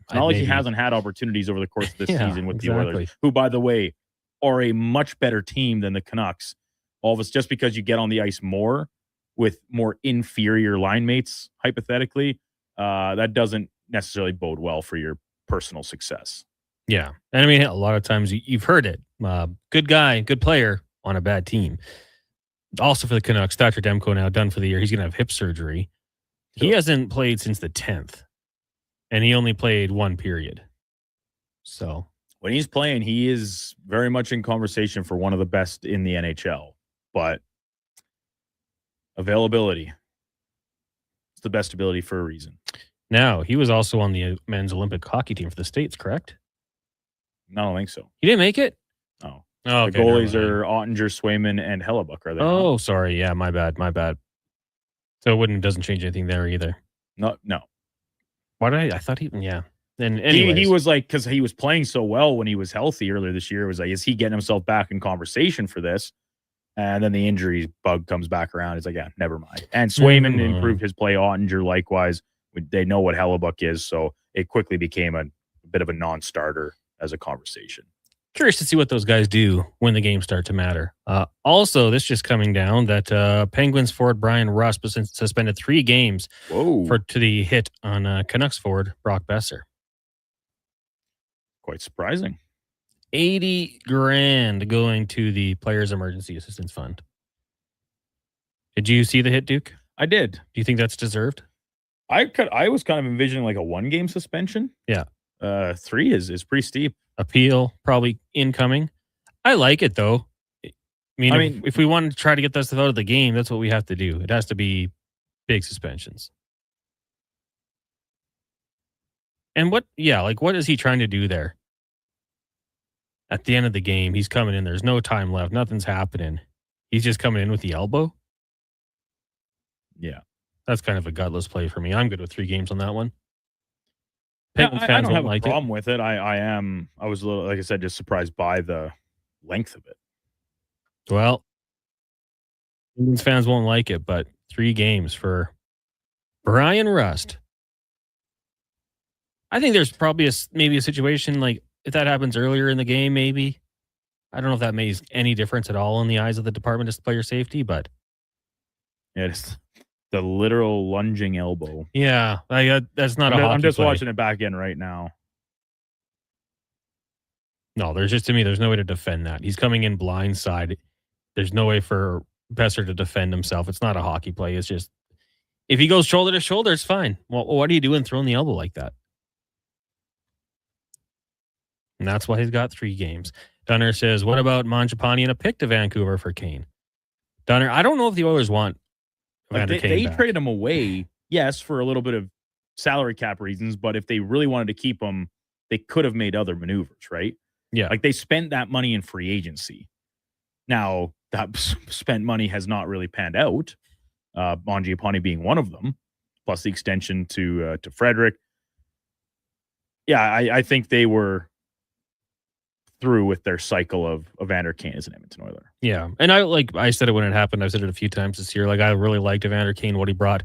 it's not like he hasn't had opportunities over the course of this season with the Oilers, who, by the way, are a much better team than the Canucks. All of us, just because you get on the ice more with more inferior line mates, hypothetically, that doesn't necessarily bode well for your personal success. Yeah. And I mean, a lot of times you've heard it. Good guy, good player on a bad team. Also for the Canucks, Dr. Demko now done for the year. He's going to have hip surgery. He hasn't played since the 10th, and he only played one period. So when he's playing, he is very much in conversation for one of the best in the NHL. But availability, it's the best ability for a reason. Now, he was also on the men's Olympic hockey team for the States, correct? I don't think so. He didn't make it? No. Oh, the goalies are Ottinger, Swayman, and Hellebuck, are they? Oh, not? Sorry. Yeah, my bad. So it doesn't change anything there either. No. Why did I thought yeah. Then he was like, because he was playing so well when he was healthy earlier this year, it was like, is he getting himself back in conversation for this? And then the injury bug comes back around. It's like, yeah, never mind. And Swayman improved his play. Ottinger likewise. They know what Hellebuck is, so it quickly became a bit of a non-starter as a conversation. Curious to see what those guys do when the games start to matter. Also, this just coming down that Penguins forward Brian Rust was suspended 3 games to the hit on Canucks forward Brock Besser. Quite surprising. $80,000 going to the Players Emergency Assistance Fund. Did you see the hit, Duke? I did. Do you think that's deserved? I was kind of envisioning like a 1-game suspension. Yeah. 3 is pretty steep. Appeal probably incoming. I like it though. I mean, if we want to try to get this out of the game, that's what we have to do. It has to be big suspensions. And what is he trying to do there? At the end of the game, he's coming in. There's no time left. Nothing's happening. He's just coming in with the elbow. Yeah. That's kind of a gutless play for me. I'm good with 3 games on that one. Penguins fans don't have a problem with it. I was a little, like I said, just surprised by the length of it. Well, Penguins fans won't like it, but 3 games for Brian Rust. I think there's probably maybe a situation like if that happens earlier in the game, maybe. I don't know if that makes any difference at all in the eyes of the Department of Player Safety, but yeah, it's the literal lunging elbow. Yeah, that's not a hockey I'm just play. watching it back in right now. No, there's no way to defend that. He's coming in blindside. There's no way for Besser to defend himself. It's not a hockey play. It's just if he goes shoulder to shoulder, it's fine. Well, what are you doing throwing the elbow like that? And that's why he's got 3 games. Dunner says, what about Mangiapane and a pick to Vancouver for Kane? Dunner, I don't know if the Oilers want Evander Kane They back. traded him away, yes, for a little bit of salary cap reasons, but if they really wanted to keep him, they could have made other maneuvers, right? Yeah. Like they spent that money in free agency. Now, that spent money has not really panned out. Mangiapane being one of them, plus the extension to Frederick. Yeah, I think they were through with their cycle of Evander Kane as an Edmonton Oiler. Yeah. And I said it when it happened. I've said it a few times this year. Like, I really liked Evander Kane, what he brought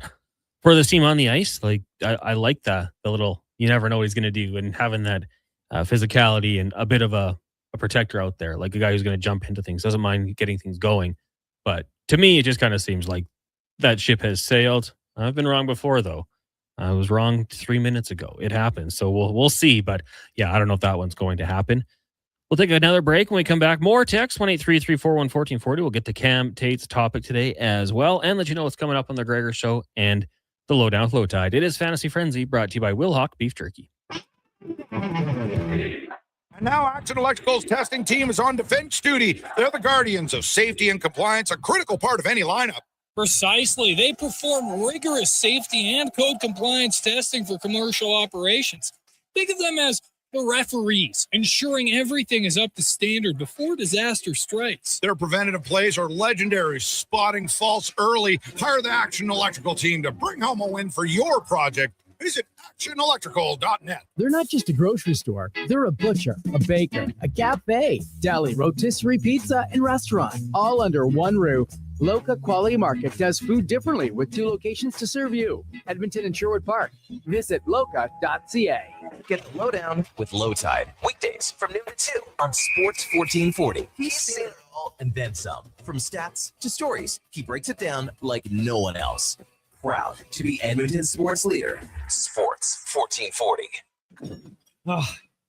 for this team on the ice. Like, I like the little, you never know what he's going to do, and having that physicality and a bit of a protector out there, like a guy who's going to jump into things, doesn't mind getting things going. But to me, it just kind of seems like that ship has sailed. I've been wrong before, though. I was wrong 3 minutes ago. It happened. So we'll see. But yeah, I don't know if that one's going to happen. We'll take another break. When we come back, more text, 1-833-401-1440. We'll get to Cam Tate's topic today as well, and let you know what's coming up on the Gregor Show and the Lowdown Flow Tide. It is Fantasy Frenzy, brought to you by Wilhauk Beef Jerky. And now Action Electrical's testing team is on defense duty. They're the guardians of safety and compliance, a critical part of any lineup. Precisely. They perform rigorous safety and code compliance testing for commercial operations. Think of them as the referees, ensuring everything is up to standard before disaster strikes. Their preventative plays are legendary, spotting faults early. Hire the Action Electrical team to bring home a win for your project. Visit actionelectrical.net. They're not just a grocery store. They're a butcher, a baker, a cafe, deli, rotisserie pizza, and restaurant, all under one roof. Loca Quality Market does food differently with 2 locations to serve you. Edmonton and Sherwood Park. Visit loca.ca. Get the lowdown with Low Tide. Weekdays from noon to 2 on Sports 1440. He's seen it all and then some. From stats to stories, he breaks it down like no one else. Proud to be Edmonton's sports leader. Sports 1440.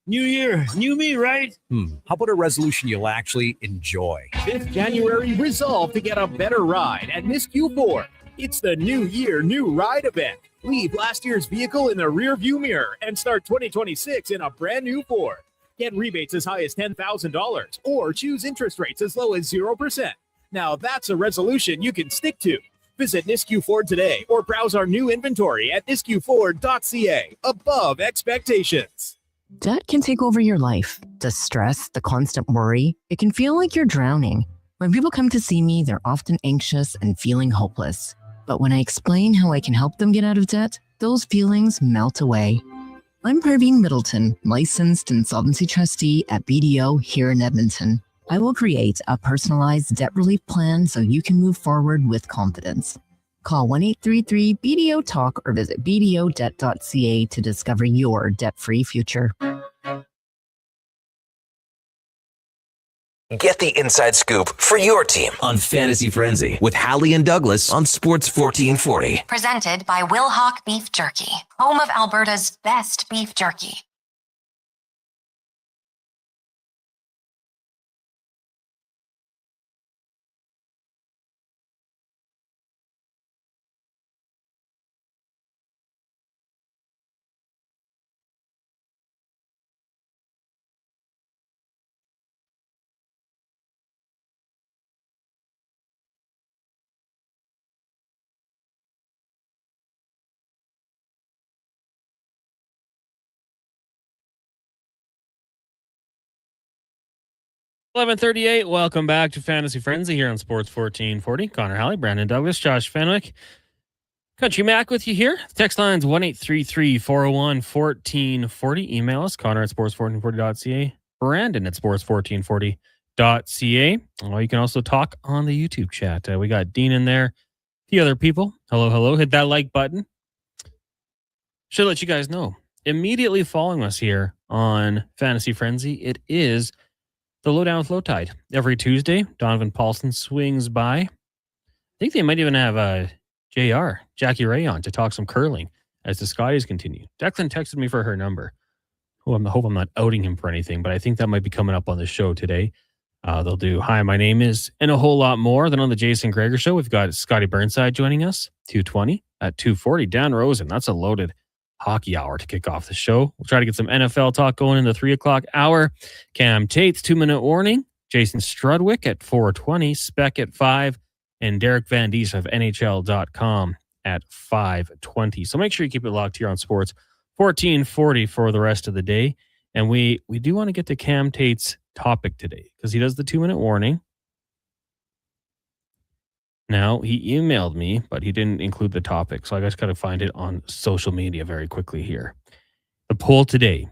New year, new me, right? How about a resolution you'll actually enjoy? 5th January, resolve to get a better ride at Miss Q4. It's the New Year, New Ride event. Leave last year's vehicle in the rear view mirror and start 2026 in a brand new Ford. Get rebates as high as $10,000 or choose interest rates as low as 0%. Now that's a resolution you can stick to. Visit Nisku Ford today or browse our new inventory at niskuford.ca. Above expectations. Debt can take over your life. The stress, the constant worry, it can feel like you're drowning. When people come to see me, they're often anxious and feeling hopeless. But when I explain how I can help them get out of debt, those feelings melt away. I'm Parveen Middleton, licensed insolvency trustee at BDO here in Edmonton. I will create a personalized debt relief plan so you can move forward with confidence. Call 1-833-BDO-TALK or visit bdodebt.ca to discover your debt-free future. Get the inside scoop for your team on Fantasy Frenzy with Halley and Douglas on Sports 1440. Presented by Wilhauk Beef Jerky, home of Alberta's best beef jerky. $11:38. Welcome back to Fantasy Frenzy here on Sports 1440. Connor Halley, Brandon Douglas, Josh Fenwick, Country Mac with you here. Text lines 1-833-401-1440. Email us Connor at sports1440.ca, Brandon at sports1440.ca. You can also talk on the YouTube chat. We got Dean in there, the other people. Hello. Hit that like button. Should let you guys know. Immediately following us here on Fantasy Frenzy, it is the Lowdown Flow Tide. Every Tuesday, Donovan Paulson swings by. I think they might even have Jackie Ray on to talk some curling as the Scotties continue. Declan texted me for her number. I hope I'm not outing him for anything, but I think that might be coming up on the show today. They'll do Hi, my name is, and a whole lot more. Then on the Jason Gregor Show, we've got Scotty Burnside joining us, 2:20. At 2:40, Dan Rosen. That's a loaded hockey hour to kick off the show. We'll try to get some NFL talk going in the 3 o'clock hour. Cam Tate's 2-minute warning. Jason Strudwick at 4:20. Speck at 5. And Derek Van Dies of NHL.com at 5:20. So make sure you keep it locked here on Sports 1440 for the rest of the day. And we do want to get to Cam Tate's topic today because he does the 2-minute warning. Now, he emailed me, but he didn't include the topic. So I just got to find it on social media very quickly here. The poll today.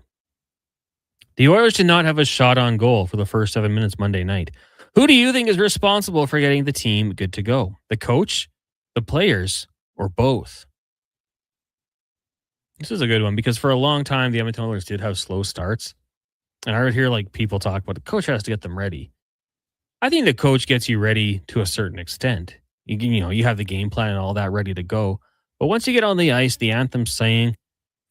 The Oilers did not have a shot on goal for the first 7 minutes Monday night. Who do you think is responsible for getting the team good to go? The coach, the players, or both? This is a good one because for a long time, the Edmonton Oilers did have slow starts. And I would hear like people talk about the coach has to get them ready. I think the coach gets you ready to a certain extent. You have the game plan and all that ready to go. But once you get on the ice, the anthem saying,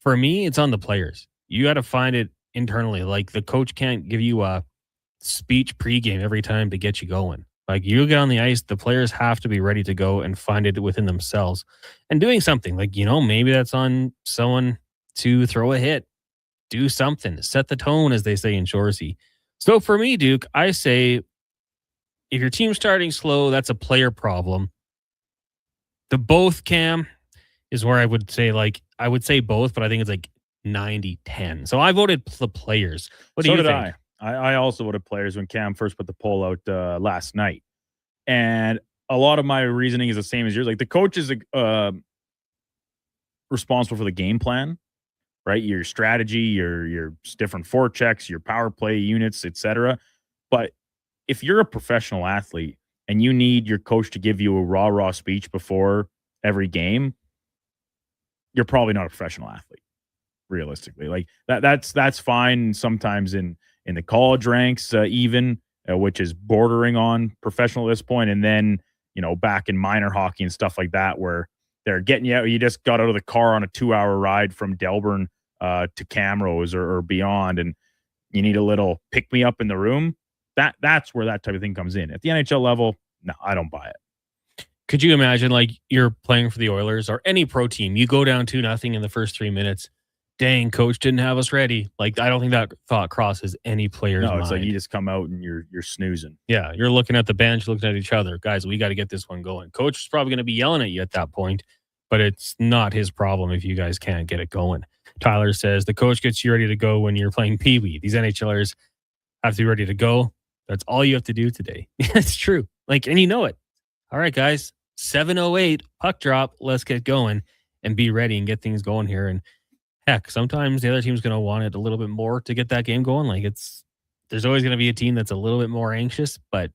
for me, it's on the players. You got to find it internally. Like the coach can't give you a speech pregame every time to get you going. Like you get on the ice, the players have to be ready to go and find it within themselves and doing something like, maybe that's on someone to throw a hit, do something, set the tone, as they say in Shoresy. So for me, Duke, I say if your team's starting slow, that's a player problem. The both, Cam, is where I would say both, but I think it's like 90-10. So I voted the players. What do you think? I also voted players when Cam first put the poll out last night. And a lot of my reasoning is the same as yours. Like the coach is responsible for the game plan, right? Your strategy, your different forechecks, your power play units, etc. But if you're a professional athlete and you need your coach to give you a rah-rah speech before every game, you're probably not a professional athlete, realistically. Like that's fine sometimes in the college ranks, even, which is bordering on professional at this point. And then, back in minor hockey and stuff like that, where they're getting you out. You just got out of the car on a 2-hour ride from Delburn to Camrose or beyond, and you need a little pick-me-up in the room. That's where that type of thing comes in. At the NHL level, no, I don't buy it. Could you imagine, like, you're playing for the Oilers or any pro team, you go down 2-0 in the first 3 minutes. Dang, coach didn't have us ready. Like, I don't think that thought crosses any player's mind. No, it's like you just come out and you're snoozing. Yeah, you're looking at the bench, looking at each other. Guys, we got to get this one going. Coach is probably going to be yelling at you at that point, but it's not his problem if you guys can't get it going. Tyler says, the coach gets you ready to go when you're playing Pee-wee. These NHLers have to be ready to go. That's all you have to do today. It's true. Like, and you know it. All right, guys, 7:08, puck drop. Let's get going and be ready and get things going here. And heck, sometimes the other team's going to want it a little bit more to get that game going. Like there's always going to be a team that's a little bit more anxious, but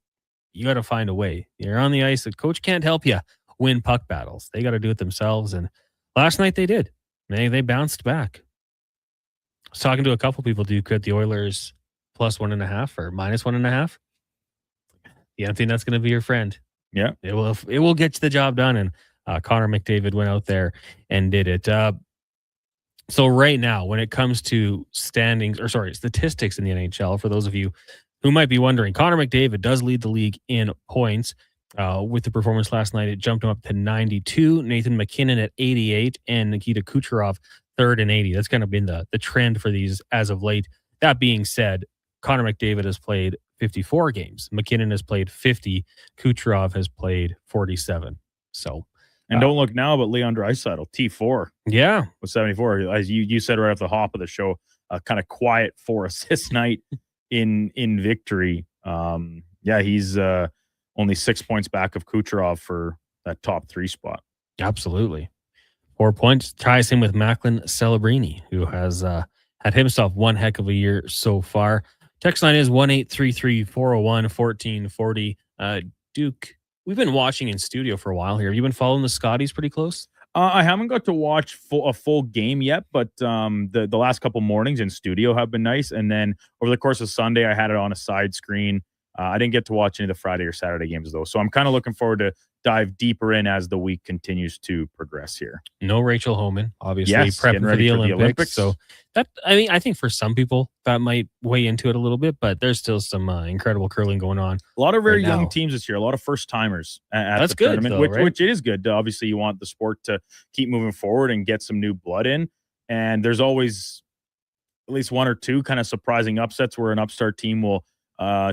you got to find a way. You're on the ice. The coach can't help you win puck battles. They got to do it themselves. And last night they did. They bounced back. I was talking to a couple people, Duke, at the Oilers +1.5 or -1.5. Yeah, I think that's going to be your friend. Yeah, it will get the job done. And Connor McDavid went out there and did it. So right now, when it comes to statistics in the NHL, for those of you who might be wondering, Connor McDavid does lead the league in points. With the performance last night, it jumped him up to 92. Nathan McKinnon at 88 and Nikita Kucherov third and 80. That's kind of been the trend for these as of late. That being said, Connor McDavid has played 54 games. McKinnon has played 50. Kucherov has played 47. So, and don't look now, but Leon Draisaitl, T4. Yeah. With 74. As you said right off the hop of the show, a kind of quiet 4-assist night in victory. He's only 6 points back of Kucherov for that top 3 spot. Absolutely. 4 points ties him with Macklin Celebrini, who has had himself one heck of a year so far. Text line is 1-833-401-1440. Duke, we've been watching in studio for a while here. Have you been following the Scotties pretty close? I haven't got to watch a full game yet, but the last couple mornings in studio have been nice. And then over the course of Sunday, I had it on a side screen. I didn't get to watch any of the Friday or Saturday games, though. So I'm kind of looking forward to dive deeper in as the week continues to progress here. No Rachel Homan, obviously, yes, prepping for the Olympics. So that, I think for some people that might weigh into it a little bit, but there's still some incredible curling going on. A lot of very young teams this year, a lot of first timers at That's the good, tournament, though, which it is good. Obviously, you want the sport to keep moving forward and get some new blood in. And there's always at least one or two kind of surprising upsets where an upstart team will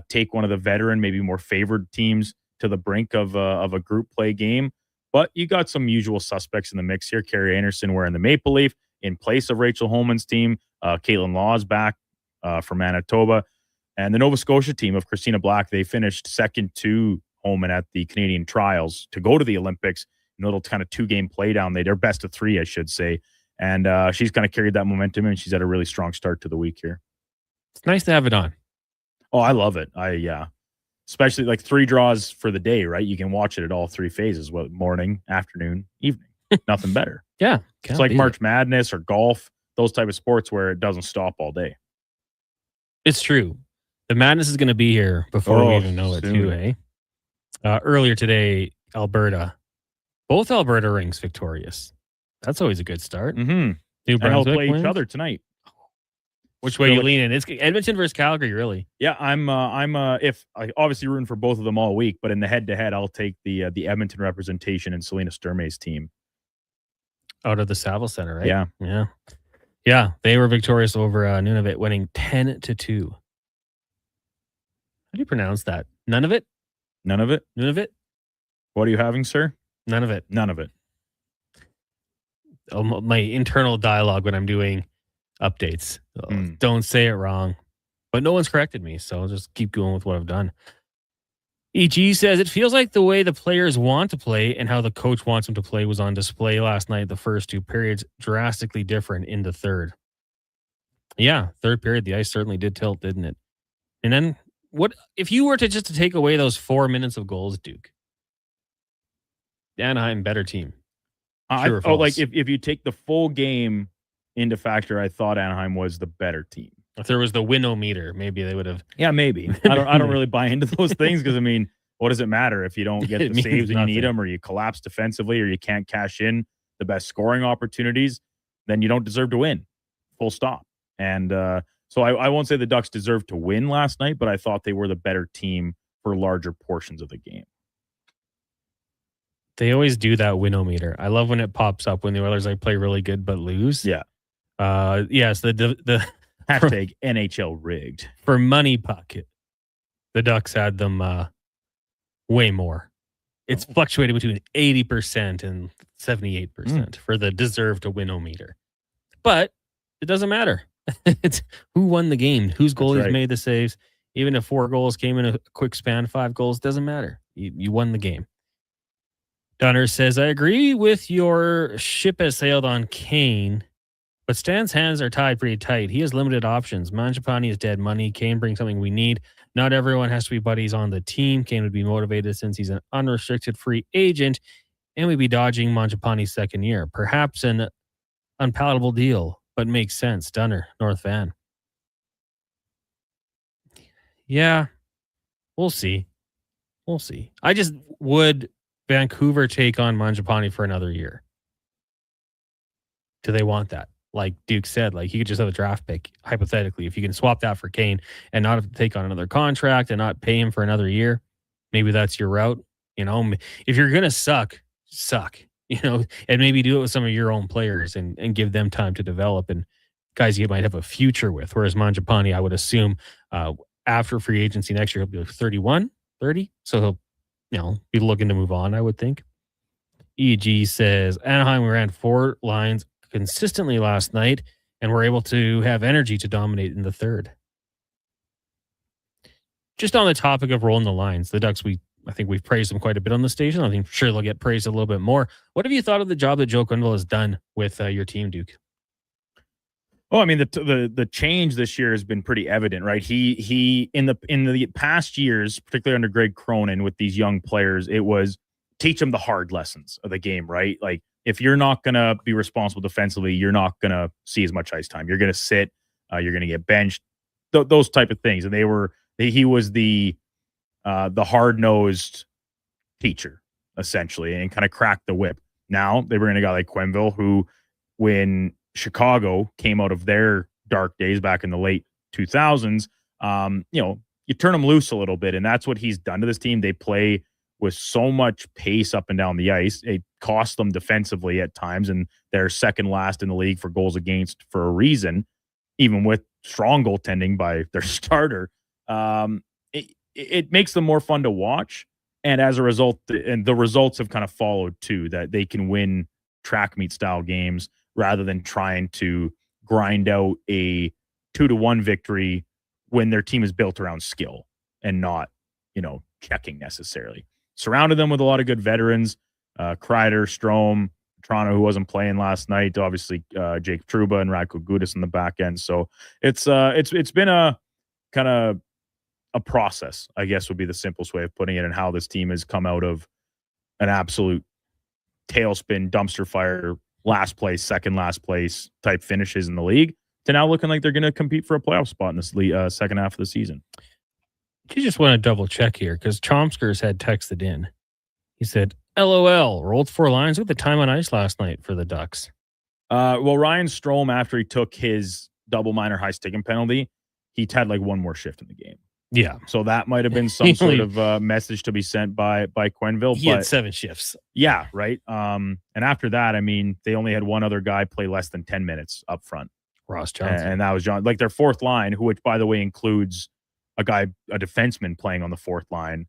take one of the veteran, maybe more favored teams to the brink of a group play game. But you got some usual suspects in the mix here. Carrie Anderson wearing the Maple Leaf in place of Rachel Holman's team. Caitlin Law's back from Manitoba. And the Nova Scotia team of Christina Black, they finished second to Homan at the Canadian trials to go to the Olympics. A little kind of 2-game play down. They're best of 3, I should say. And she's kind of carried that momentum, and she's had a really strong start to the week here. It's nice to have it on. Oh, I love it. Especially like 3 draws for the day, right? You can watch it at all 3 phases, morning, afternoon, evening. Nothing better. Yeah. It's like March Madness or golf, those type of sports where it doesn't stop all day. It's true. The madness is going to be here before we even know it, too, eh? Earlier today, both Alberta rings victorious. That's always a good start. Mm-hmm. New Brunswick they'll play wins. each other tonight. Which way you lean in? It's Edmonton versus Calgary, really. Yeah, I'm obviously rooting for both of them all week, but in the head-to-head, I'll take the Edmonton representation and Selena Sturmay's team. Out of the Saville Center, right? Yeah. Yeah, they were victorious over Nunavut, winning 10-2. How do you pronounce that? None of it? Nunavut? What are you having, sir? None of it. None of it. My internal dialogue when I'm doing updates. Don't say it wrong. But no one's corrected me, so I'll just keep going with what I've done. EG says, it feels like the way the players want to play and how the coach wants them to play was on display last night. The first 2 periods drastically different in the third. Yeah, third period, the ice certainly did tilt, didn't it? And then what if you were to take away those 4 minutes of goals, Duke? Anaheim, better team. If you take the full game into factor, I thought Anaheim was the better team. If there was the win-o-meter, maybe they would have. Yeah, maybe. I don't really buy into those things because, what does it matter if you don't get the saves when you need them, or you collapse defensively, or you can't cash in the best scoring opportunities? Then you don't deserve to win. Full stop. And so I won't say the Ducks deserved to win last night, but I thought they were the better team for larger portions of the game. They always do that win-o-meter. I love when it pops up when the Oilers play really good but lose. Yeah. Yes, the hashtag NHL rigged. For money puck, the Ducks had them way more. It's fluctuated between 80% and 78% for the deserve to win-o-meter. But it doesn't matter. It's who won the game, whose goalies made the saves. Even if 4 goals came in a quick span, 5 goals, doesn't matter. You won the game. Donner says, I agree with your ship has sailed on Kane, but Stan's hands are tied pretty tight. He has limited options. Mangiapane is dead money. Kane brings something we need. Not everyone has to be buddies on the team. Kane would be motivated since he's an unrestricted free agent, and we'd be dodging Mangiapane's second year. Perhaps an unpalatable deal, but makes sense. Donner, North Van. Yeah, we'll see. Would Vancouver take on Mangiapane for another year? Do they want that? Like Duke said, he could just have a draft pick, hypothetically. If you can swap that for Kane and not have to take on another contract and not pay him for another year, maybe that's your route. If you're going to suck, and maybe do it with some of your own players and give them time to develop and guys you might have a future with. Whereas Mangiapane, I would assume after free agency next year, he'll be 31, 30. So he'll be looking to move on, I would think. EG says, Anaheim ran 4 lines consistently last night and were able to have energy to dominate in the third. Just on the topic of rolling the lines, the Ducks, I think we've praised them quite a bit on the station. I think sure they'll get praised a little bit more. What have you thought of the job that Joe Quenneville has done with your team, Duke? Oh, the change this year has been pretty evident, right? He in the past years, particularly under Greg Cronin with these young players, it was teach them the hard lessons of the game, right? Like if you're not going to be responsible defensively, you're not going to see as much ice time. You're going to sit, you're going to get benched, those type of things. And he was the hard-nosed teacher essentially, and kind of cracked the whip. Now they bring in a guy like Quenneville, who when Chicago came out of their dark days back in the late 2000s, you turn them loose a little bit, and that's what he's done to this team. They play with so much pace up and down the ice. It costs them defensively at times, and they're second last in the league for goals against for a reason, even with strong goaltending by their starter. It makes them more fun to watch, and as a result, and the results have kind of followed too, that they can win track meet style games rather than trying to grind out a 2-1 victory when their team is built around skill and not, checking necessarily. Surrounded them with a lot of good veterans, Kreider, Strome, Toronto, who wasn't playing last night, obviously Jake Trouba and Radko Gudas in the back end. So it's been a kind of a process, I guess would be the simplest way of putting it, and how this team has come out of an absolute tailspin, dumpster fire, last place, second last place type finishes in the league to now looking like they're going to compete for a playoff spot in this second half of the season. You just want to double check here because Chomskers had texted in. He said, LOL, rolled 4 lines with the time on ice last night for the Ducks. Well, Ryan Strome, after he took his double minor high sticking penalty, he had like one more shift in the game. Yeah. So that might have been some sort of message to be sent by Quenneville. He had 7 shifts. Yeah, right. And after that, I mean, they only had one other guy play less than 10 minutes up front. Ross Johnson. And that was John. Like their fourth line, which, by the way, includes a defenseman playing on the fourth line.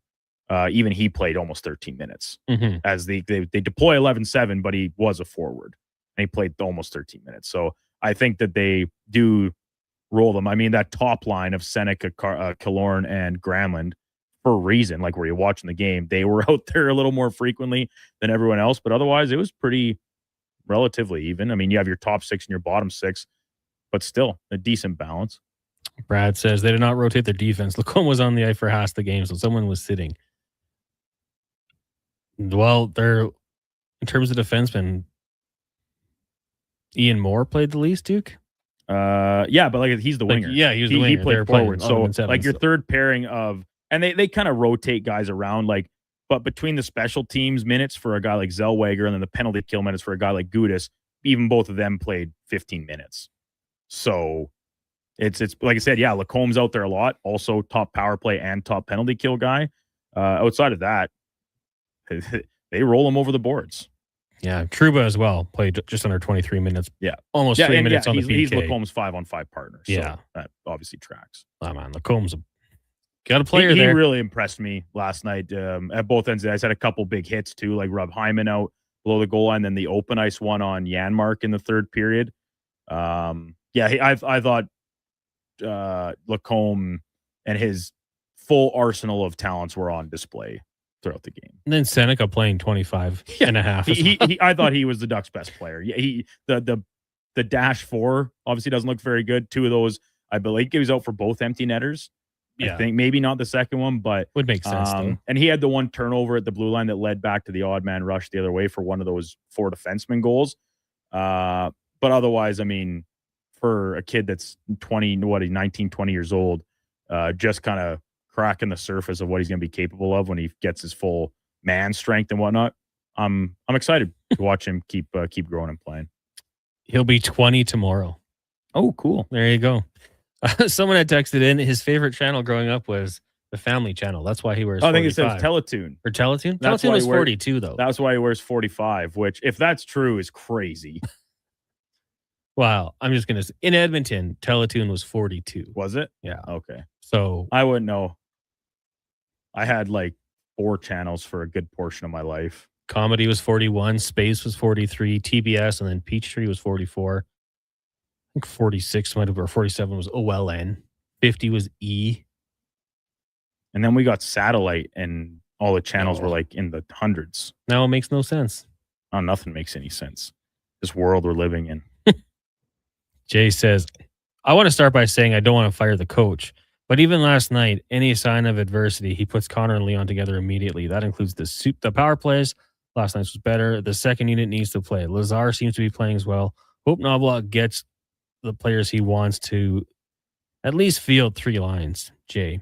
Even he played almost 13 minutes as they deploy 11-7, but he was a forward and he played almost 13 minutes. So I think that they do roll them. I mean, that top line of Seneca, Killorn, and Granlund, for a reason, like where you're watching the game, they were out there a little more frequently than everyone else, but otherwise it was pretty relatively even. I mean, you have your top 6 and your bottom 6, but still a decent balance. Brad says they did not rotate their defense. Lacombe was on the ice for half the game, so someone was sitting. Well, they're in terms of defensemen, Ian Moore played the least, Duke. Yeah, but like he's the winger. Yeah, he was the winger. He played forward. So like your so. third pairing of, and they kind of rotate guys around, like, but between the special teams minutes for a guy like Zellweger and then the penalty kill minutes for a guy like Gudas, even both of them played 15 minutes. So it's like I said, yeah, Lacombe's out there a lot, also top power play and top penalty kill guy. Outside of that, they roll them over the boards. Yeah, Trouba as well played just under 23 minutes. Yeah, almost 3 minutes on the PK. He's Lacombe's 5-on-5 partner. So yeah, that obviously tracks. Oh man, Lacombe's got a player there. He really impressed me last night at both ends. I had a couple big hits too, like Rob Hyman out below the goal line, then the open ice one on Janmark in the third period. I thought Lacombe and his full arsenal of talents were on display throughout the game. And then Seneca playing 25 and a half. I thought he was the Ducks' best player. Yeah, the dash 4 obviously doesn't look very good. 2 of those, I believe, he was out for both empty netters. Yeah. I think maybe not the second one, but would make sense. And he had the one turnover at the blue line that led back to the odd man rush the other way for one of those 4 defenseman goals. But otherwise, I mean, for a kid that's 19, 20 years old, just kind of cracking the surface of what he's going to be capable of when he gets his full man strength and whatnot. I'm excited to watch him keep growing and playing. He'll be 20 tomorrow. Oh, cool. There you go. Someone had texted in his favorite channel growing up was the Family Channel. That's why he wears 45. I think it says Teletoon. Or Teletoon? Teletoon was 42, though. That's why he wears 45, which, if that's true, is crazy. Wow. I'm just going to say, in Edmonton, Teletoon was 42. Was it? Yeah. Okay. So I wouldn't know. I had like 4 channels for a good portion of my life. Comedy was 41, Space was 43, TBS, and then Peachtree was 44. I think 46 might have, or 47 was OLN. 50 was E. And then we got satellite, and all the channels were like in the hundreds. Now it makes no sense. Oh, nothing makes any sense. This world we're living in. Jay says, I want to start by saying I don't want to fire the coach. But even last night, any sign of adversity, he puts Connor and Leon together immediately. That includes the power plays. Last night's was better. The second unit needs to play. Lazar seems to be playing as well. Hope Knobloch gets the players he wants to at least field 3 lines. Jay.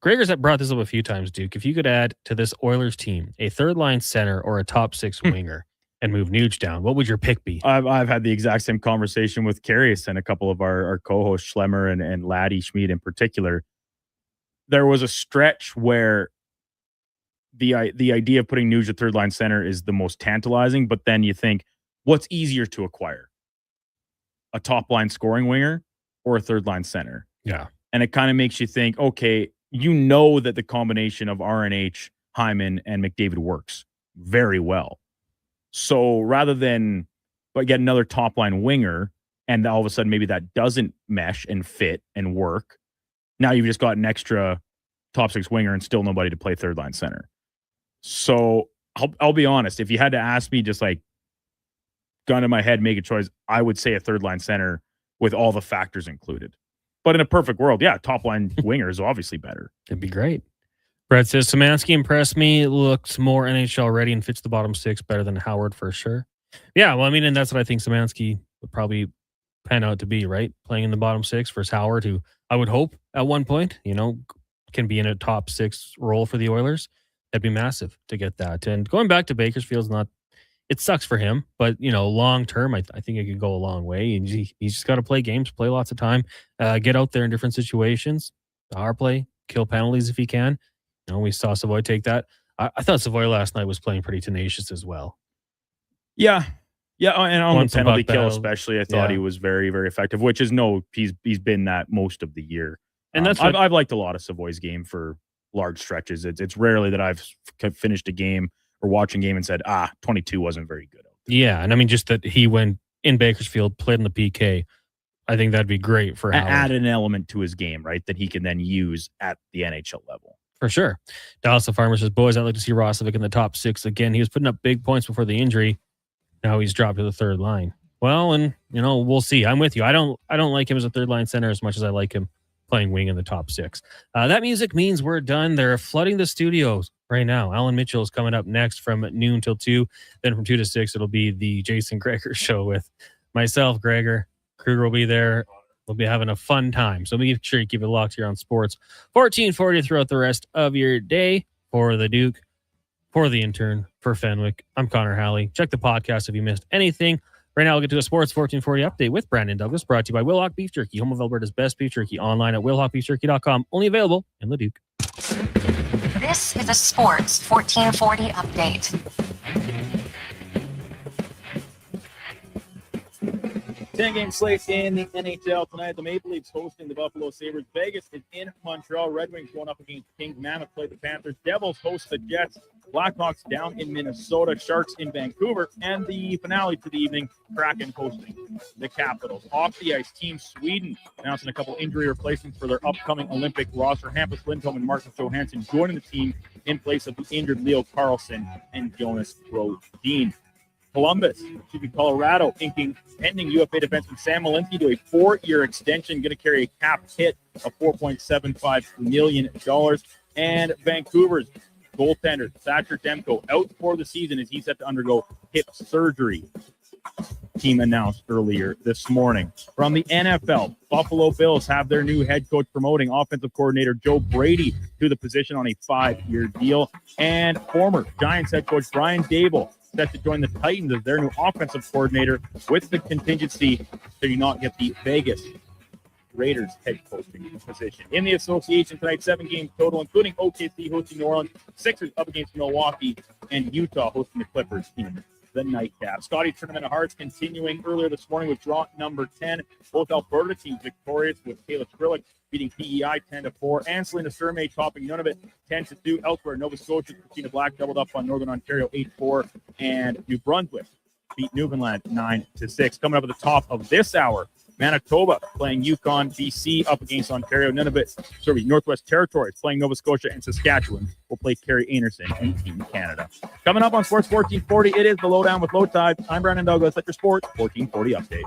Gregor's brought this up a few times, Duke. If you could add to this Oilers team a third line center or a top 6 winger and move Nuge down, what would your pick be? I've had the exact same conversation with Carius and a couple of our co-hosts, Schlemmer and Laddie Schmid in particular. There was a stretch where the idea of putting Nuge at third line center is the most tantalizing, but then you think, what's easier to acquire? A top line scoring winger or a third line center? Yeah. And it kind of makes you think, okay, you know that the combination of RNH, Hyman, and McDavid works very well. So rather than get another top line winger and all of a sudden maybe that doesn't mesh and fit and work. Now you've just got an extra top six winger and still nobody to play third line center. So I'll be honest. If you had to ask me, just like gun to my head, make a choice, I would say a third line center with all the factors included. But in a perfect world, yeah, top line winger is obviously better. It'd be great. Brett says, Szymanski impressed me, looks more NHL ready and fits the bottom six better than Howard for sure. Yeah, well, I mean, and that's what I think Szymanski would probably pan out to be, right? Playing in the bottom six versus Howard, who I would hope at one point, can be in a top six role for the Oilers. That'd be massive to get that. And going back to Bakersfield's it sucks for him, but, long term, I think it could go a long way. And he's just got to play games, play lots of time, get out there in different situations, power play, kill penalties if he can. We saw Savoy take that. I thought Savoy last night was playing pretty tenacious as well. Yeah. Yeah, and on Once the penalty kill battle, especially, I thought he was very, very effective, which is he's been that most of the year. And that's I've liked a lot of Savoy's game for large stretches. It's rarely that I've finished a game or watching a game and said, 22 wasn't very good. Yeah, and I mean, just that he went in Bakersfield, played in the PK, I think that'd be great for Howard. Add an element to his game, right, that he can then use at the NHL level. For sure. Dallas the Farmer says, boys, I'd like to see Rosovic in the top six again. He was putting up big points before the injury. Now he's dropped to the third line. Well, and, we'll see. I'm with you. I don't like him as a third line center as much as I like him playing wing in the top six. That music means we're done. They're flooding the studios right now. Alan Mitchell is coming up next from noon till 2. Then from 2 to 6, it'll be the Jason Gregor show with myself, Gregor. Kruger will be there. We'll be having a fun time. So make sure you keep it locked here on Sports 1440 throughout the rest of your day. For the Duke, for the intern, for Fenwick, I'm Connor Halley. Check the podcast if you missed anything. Right now, we'll get to a Sports 1440 update with Brandon Douglas, brought to you by Wilhauk Beef Jerky, home of Alberta's best beef jerky, online at wilhaukbeefjerky.com. Only available in Leduc. This is a Sports 1440 update. 10-game slate in the NHL tonight. The Maple Leafs hosting the Buffalo Sabres. Vegas is in Montreal. Red Wings going up against Kings. Mammoth play the Panthers. Devils host the Jets. Blackhawks down in Minnesota. Sharks in Vancouver. And the finale to the evening, Kraken hosting the Capitals. Off the ice, Team Sweden announcing a couple injury replacements for their upcoming Olympic roster. Hampus Lindholm and Marcus Johansson joining the team in place of the injured Leo Carlsson and Jonas Brodin. Colorado inking pending UFA defenseman Sam Malinsky to a 4-year extension, going to carry a cap hit of $4.75 million. And Vancouver's goaltender Thatcher Demko out for the season as he's set to undergo hip surgery. Team announced earlier this morning. From the NFL, Buffalo Bills have their new head coach promoting offensive coordinator Joe Brady to the position on a 5-year deal. And former Giants head coach Brian Daboll set to join the Titans as their new offensive coordinator with the contingency to not get the Vegas Raiders head coaching position. In the association tonight, 7 games total, including OKC hosting New Orleans, Sixers up against Milwaukee, and Utah hosting the Clippers in the nightcap. Scotty Tournament of Hearts continuing earlier this morning with draw number 10. Both Alberta teams victorious with Kayla Skrillick beating PEI 10-4, and Selena Surmay topping none of it 10-2. Elsewhere, Nova Scotia, Christina Black doubled up on Northern Ontario 8-4, and New Brunswick beat Newfoundland 9-6. Coming up at the top of this hour, Manitoba playing Yukon, BC up against Ontario. Northwest Territories playing Nova Scotia, and Saskatchewan will play Kerry Anderson and Team Canada. Coming up on Sports 1440, it is the Lowdown with Low Tide. I'm Brandon Douglas at your Sports 1440 update.